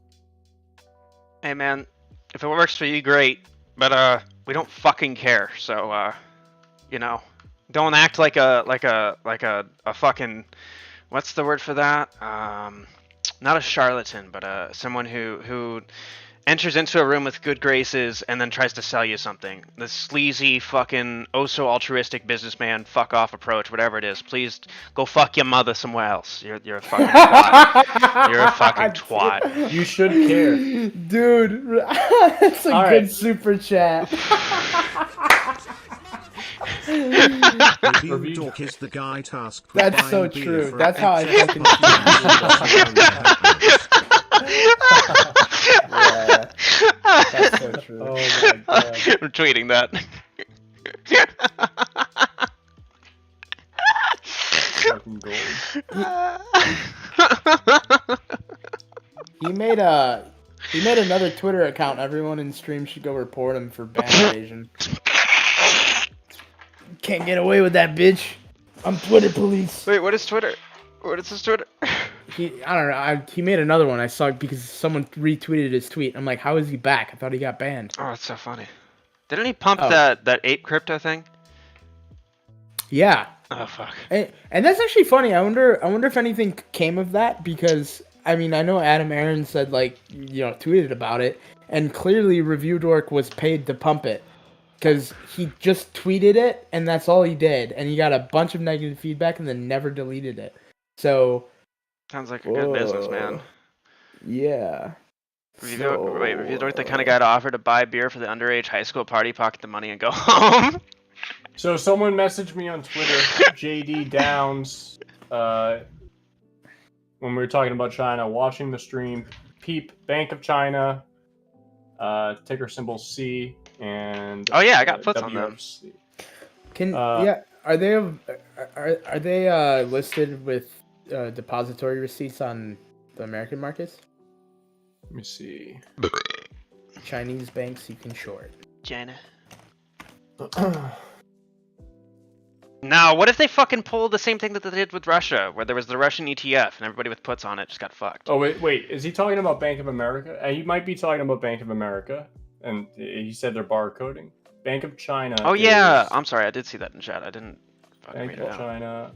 Hey man, if it works for you, great. But we don't fucking care. So you know, don't act like a fucking what's the word for that? Not a charlatan, but someone who enters into a room with good graces and then tries to sell you something. The sleazy, fucking, oh so altruistic businessman, fuck off approach, whatever it is. Please go fuck your mother somewhere else. You're a fucking twat. You're a fucking twat. You should care. Dude, that's a All good right. super chat. Review Dork is the guy tasked with That's buying so beer true. for That's how I excess fucking Yeah, that's so true. Oh my god. I'm tweeting that. Fucking gold. He made another Twitter account. Everyone in stream should go report him for ban evasion. Can't get away with that, bitch. I'm Twitter police. Wait, what is Twitter? What is this Twitter? I don't know. He made another one. I saw it because someone retweeted his tweet. I'm like, how is he back? I thought he got banned. Oh, that's so funny. Didn't he pump Oh. that ape crypto thing? Yeah. Oh fuck. And that's actually funny. I wonder if anything came of that, because I mean, I know Adam Aaron said, like, tweeted about it, and clearly Review Dork was paid to pump it, because he just tweeted it and that's all he did, and he got a bunch of negative feedback and then never deleted it. So Sounds like a good business, man. Yeah. Review Dork, the kind of guy to offer to buy beer for the underage high school party, pocket the money, and go home. So someone messaged me on Twitter, JD Downs, when we were talking about China, watching the stream, Peep, Bank of China, ticker symbol C, and Oh yeah, I got puts on them. WFC. Are they listed with depository receipts on the American markets? Let me see. Chinese banks you can short. China. Now, what if they fucking pull the same thing that they did with Russia, where there was the Russian ETF and everybody with puts on it just got fucked? Oh, wait, is he talking about Bank of America? He might be talking about Bank of America, and he said they're barcoding. Bank of China. Oh yeah, I'm sorry, I did see that in chat. I didn't fucking Bank read it of out. China.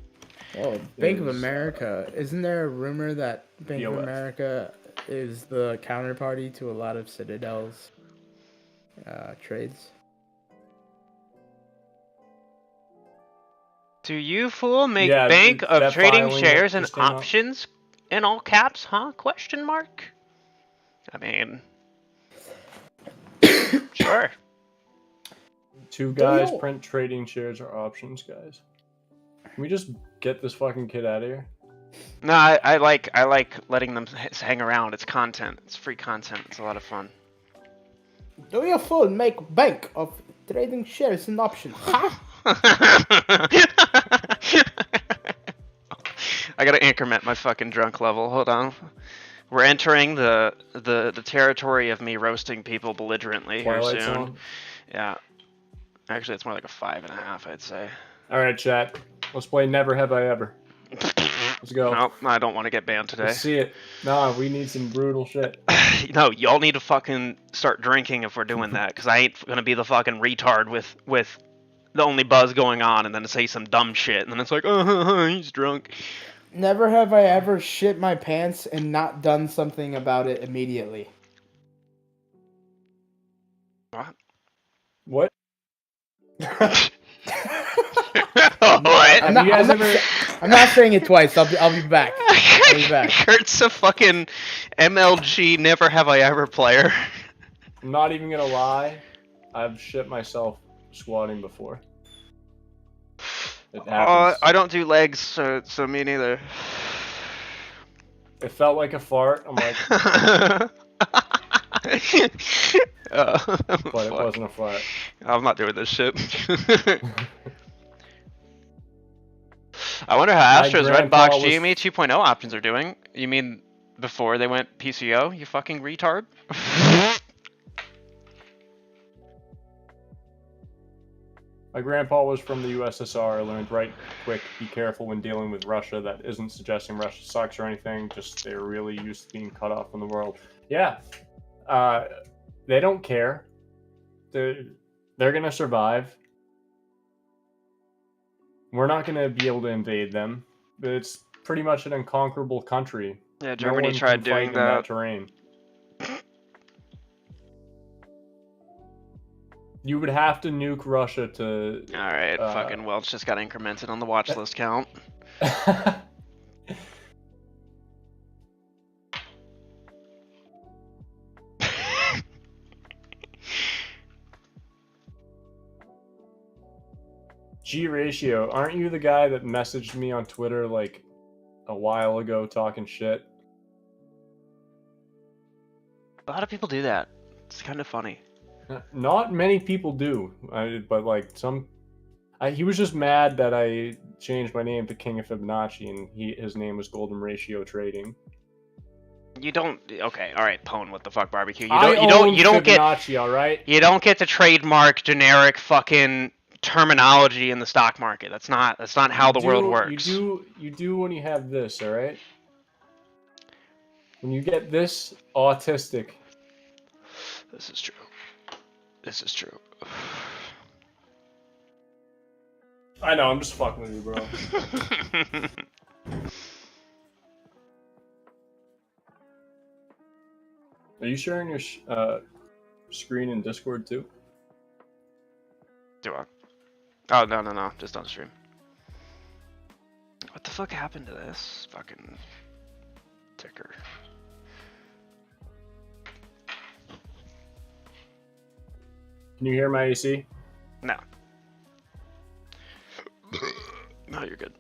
Oh, Bank of is- America. Isn't there a rumor that Bank of BOF. America is the counterparty to a lot of Citadel's trades? Do you fool make Yeah, bank of that trading filing shares that and just came out. options in all caps, huh? Question mark. I mean, sure. Two guys Yo. print trading shares or options, guys. Can we just get this fucking kid out of here? No, I like letting them hang around. It's content. It's free content. It's a lot of fun. Do you fool make bank of trading shares and options? Huh? I gotta increment my fucking drunk level. Hold on. We're entering the territory of me roasting people belligerently here Twilight soon. Zone. Yeah. Actually, it's more like a 5.5, I'd say. All right, chat. Let's play Never Have I Ever. Let's go. Nope, I don't want to get banned today. Let's see it. Nah, we need some brutal shit. No, y'all need to fucking start drinking if we're doing that, because I ain't gonna be the fucking retard with the only buzz going on and then say some dumb shit, and then it's like, he's drunk. Never have I ever shit my pants and not done something about it immediately. What? What? What? I'm not, you guys I'm not ever- sa- I'm not saying it twice. I'll be back. I'll be back. Kurt's a fucking MLG never have I ever player. I'm not even gonna lie. I've shit myself squatting before. It happens. I don't do legs, so me neither. It felt like a fart. I'm like, but it wasn't a fart. I'm not doing this shit. I wonder how My Astro's grandpa Redbox was- GME 2.0 options are doing. You mean before they went PCO, you fucking retard? My grandpa was from the USSR. I learned right quick, be careful when dealing with Russia. That isn't suggesting Russia sucks or anything. Just they're really used to being cut off from the world. Yeah, they don't care. They're gonna survive. We're not gonna be able to invade them. But it's pretty much an unconquerable country. Yeah, No Germany one tried can fight doing in that that. terrain. You would have to nuke Russia to. Alright, fucking Welch just got incremented on the watch list count. G ratio, aren't you the guy that messaged me on Twitter like a while ago talking shit? A lot of people do that. It's kind of funny. Not many people do, but like he was just mad that I changed my name to King of Fibonacci, and his name was Golden Ratio Trading. You don't. Okay, all right, Pwn. What the fuck, barbecue? You I don't. You don't get. Fibonacci, all right. You don't get to trademark generic fucking terminology in the stock market. That's not how the world works. You do when you have this, all right. When you get this autistic. This is true. This is true. I know, I'm just fucking with you, bro. Are you sharing your screen in Discord too? Do I? Oh, no. Just on stream. What the fuck happened to this fucking ticker? Can you hear my AC? No. No, you're good.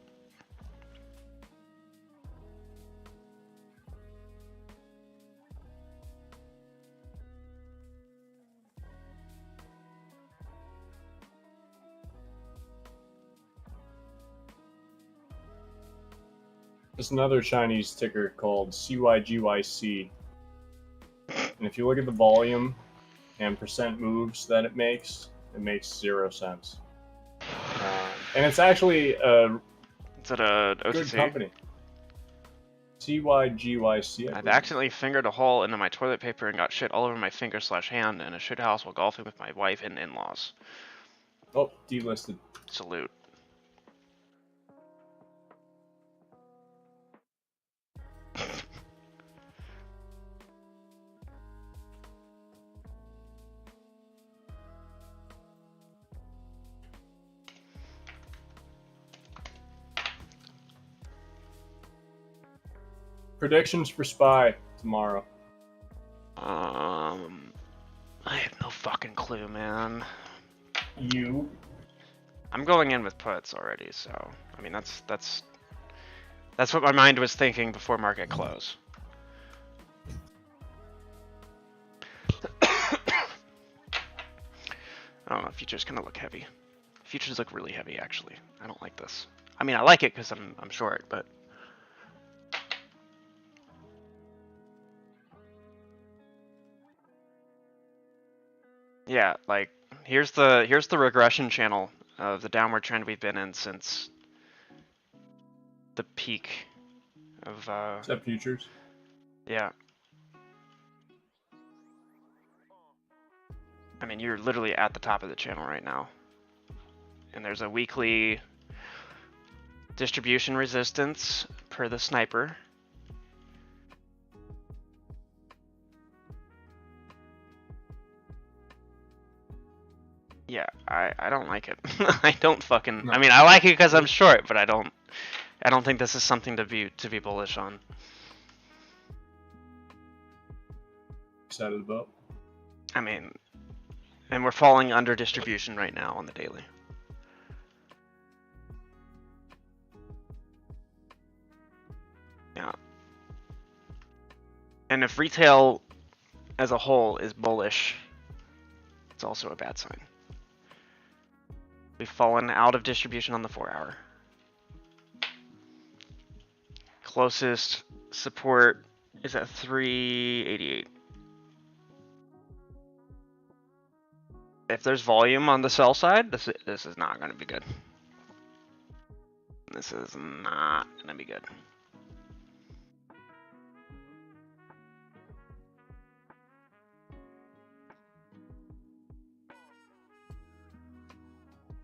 There's another Chinese ticker called CYGYC. And if you look at the volume and percent moves that it makes 0 cents. And it's actually a Is it a OTC? good company. CYGYC. I've accidentally fingered a hole into my toilet paper and got shit all over my finger/hand in a shit house while golfing with my wife and in-laws. Oh, delisted. Salute. Predictions for SPY tomorrow. I have no fucking clue, man. I'm going in with puts already, so I mean that's what my mind was thinking before market close. I don't know, futures gonna look heavy. Futures look really heavy, actually. I don't like this. I mean, I like it because I'm short, but yeah, like here's the regression channel of the downward trend we've been in since the peak of Is that futures? yeah. I mean, you're literally at the top of the channel right now. And there's a weekly distribution resistance per the sniper. Yeah, I don't like it. I don't fucking. No. I mean, I like it because I'm short, but I don't think this is something to be bullish on. Excited about? I mean, and we're falling under distribution right now on the daily. Yeah. And if retail as a whole is bullish, it's also a bad sign. We've fallen out of distribution on the 4-hour. Closest support is at 388. If there's volume on the sell side, this is not going to be good. This is not going to be good.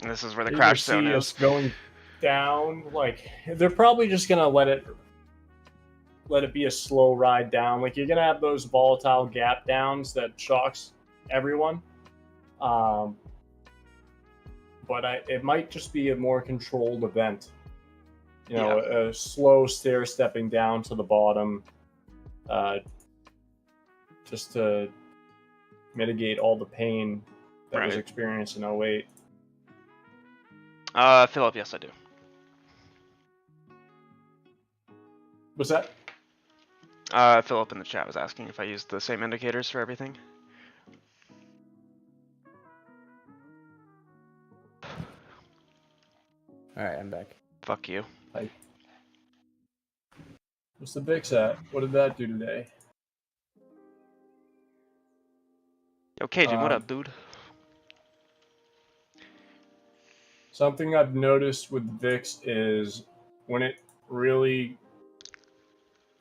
And this is where the crash zone is. Going down. Like they're probably just gonna let it be a slow ride down. Like you're gonna have those volatile gap downs that shocks everyone. But it might just be a more controlled event. You know, a slow stair stepping down to the bottom, just to mitigate all the pain that was experienced in 08. Philip, yes, I do. What's that? Philip in the chat was asking if I used the same indicators for everything. Alright, I'm back. Fuck you. Hi. What's the VIX at? What did that do today? Yo, Cajun, what up, dude? Something I've noticed with VIX is when it really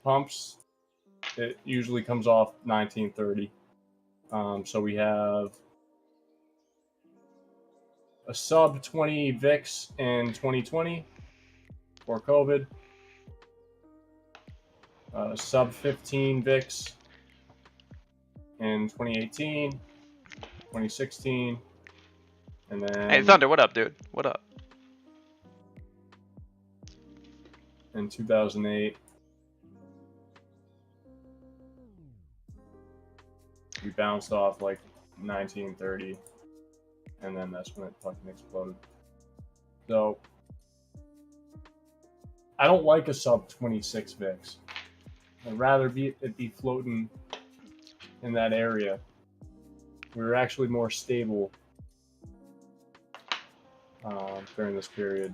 pumps, it usually comes off 1930. So we have a sub 20 VIX in 2020 for COVID, sub 15 VIX in 2018, 2016, and then Hey, Thunder, what up, dude? What up? in 2008. We bounced off like 1930, and then that's when it fucking exploded. So I don't like a sub 26 VIX. I'd rather it be floating in that area. We were actually more stable during this period.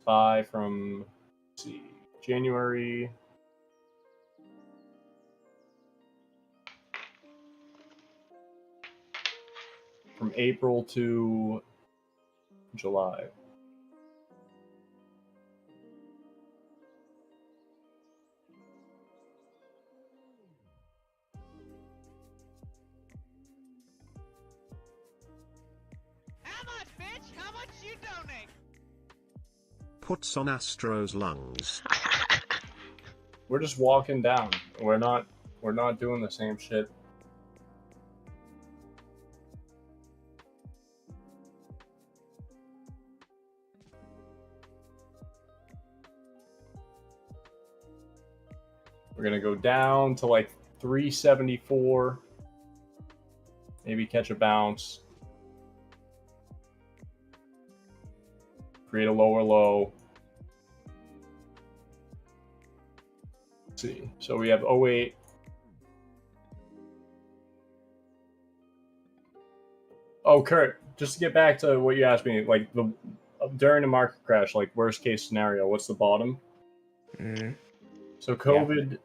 From let's see, January. From April to July. How much, bitch? How much you donate? Puts on Astro's lungs. We're just walking down. We're not doing the same shit. We're gonna go down to like 374. Maybe catch a bounce. Create a lower low. Let's see. So we have 08. Oh, Kurt, just to get back to what you asked me, like during the market crash, like worst case scenario, what's the bottom? Mm-hmm. So COVID,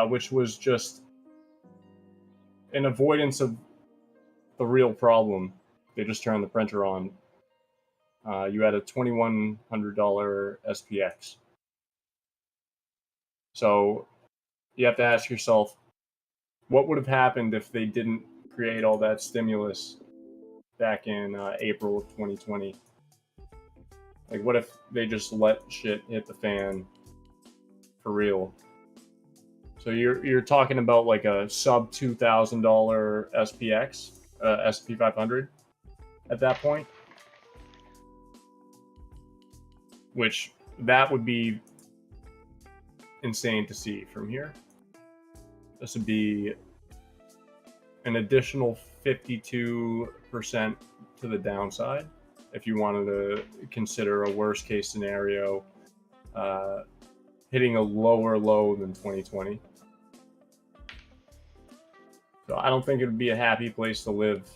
which was just an avoidance of the real problem. They just turned the printer on. You had a $2,100 SPX. So you have to ask yourself, what would have happened if they didn't create all that stimulus back in April of 2020? Like, what if they just let shit hit the fan for real? So you're talking about like a sub $2,000 SPX, SP 500 at that point, which that would be insane to see from here. This would be an additional 52% to the downside if you wanted to consider a worst case scenario, hitting a lower low than 2020. So I don't think it would be a happy place to live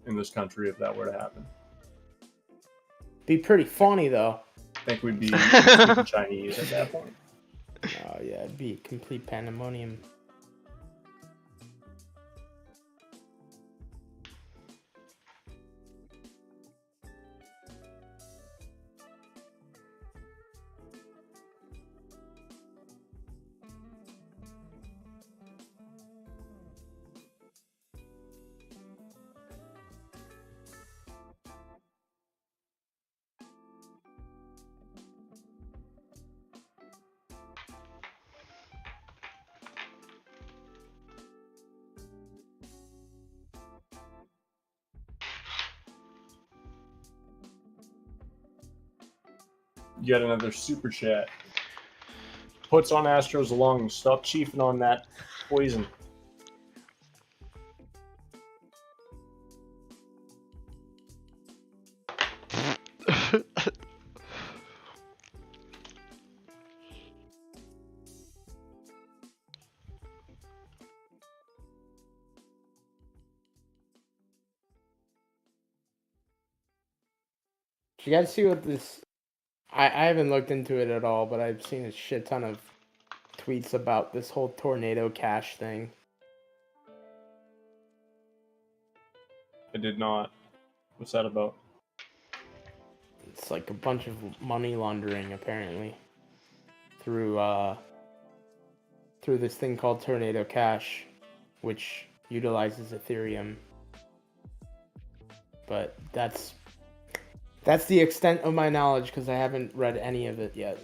in this country if that were to happen. Be pretty funny though. I think we'd be speaking Chinese at that point. Oh yeah, it'd be complete pandemonium. You got another super chat. Puts on Astros lungs. Stop chiefing on that poison. Did you guys see what this? I haven't looked into it at all, but I've seen a shit ton of tweets about this whole tornado cash thing. I did not. What's that about? It's like a bunch of money laundering, apparently, through this thing called Tornado Cash, which utilizes Ethereum. But that's the extent of my knowledge, because I haven't read any of it yet.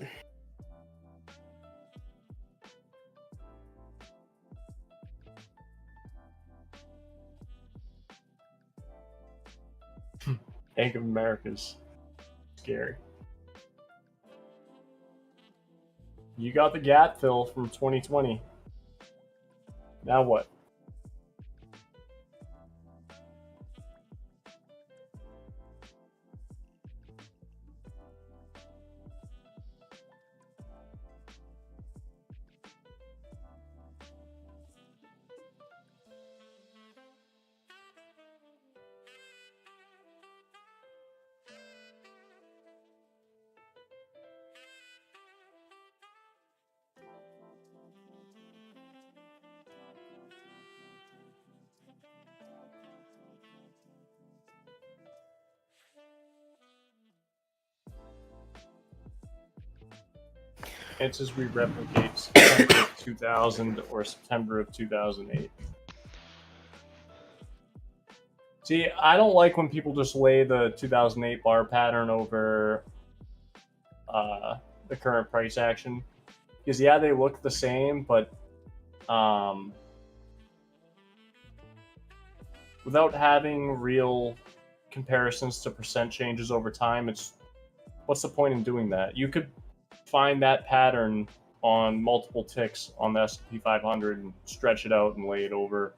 Bank of America's scary. You got the gap fill from 2020. Now what? Chances we replicate September of 2000 or September of 2008. See, I don't like when people just lay the 2008 bar pattern over the current price action. Because, yeah, they look the same, but without having real comparisons to percent changes over time, what's the point in doing that? You could find that pattern on multiple ticks on the S&P 500 and stretch it out and lay it over.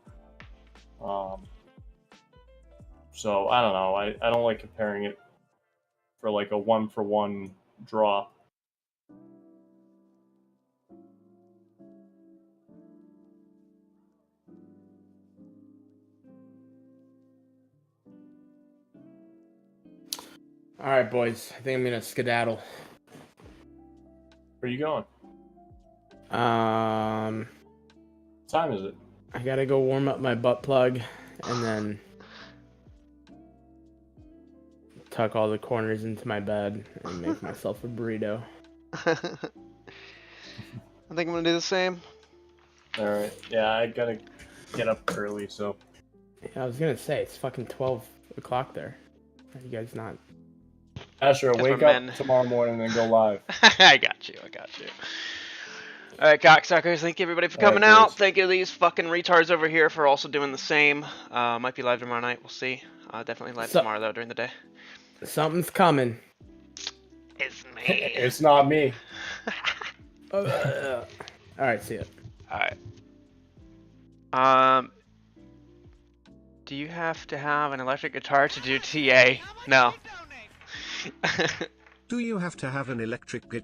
So I don't know. I don't like comparing it for like a 1-for-1 drop. All right, boys. I think I'm gonna skedaddle. Where are you going? What time is it? I gotta go warm up my butt plug, and then tuck all the corners into my bed and make myself a burrito. I think I'm gonna do the same. All right. Yeah, I gotta get up early, so. Yeah, I was gonna say it's fucking 12 o'clock there. Are you guys not? Asher, 'Cause wake we're up men. tomorrow morning and go live. I got you. Alright, cocksuckers, thank you everybody for All right, coming out. boys. Thank you to these fucking retards over here for also doing the same. Might be live tomorrow night, we'll see. Definitely live tomorrow though, during the day. Something's coming. It's me. It's not me. All right, see ya. Alright. Do you have to have an electric guitar to do TA? No. Do you have to have an electric guitar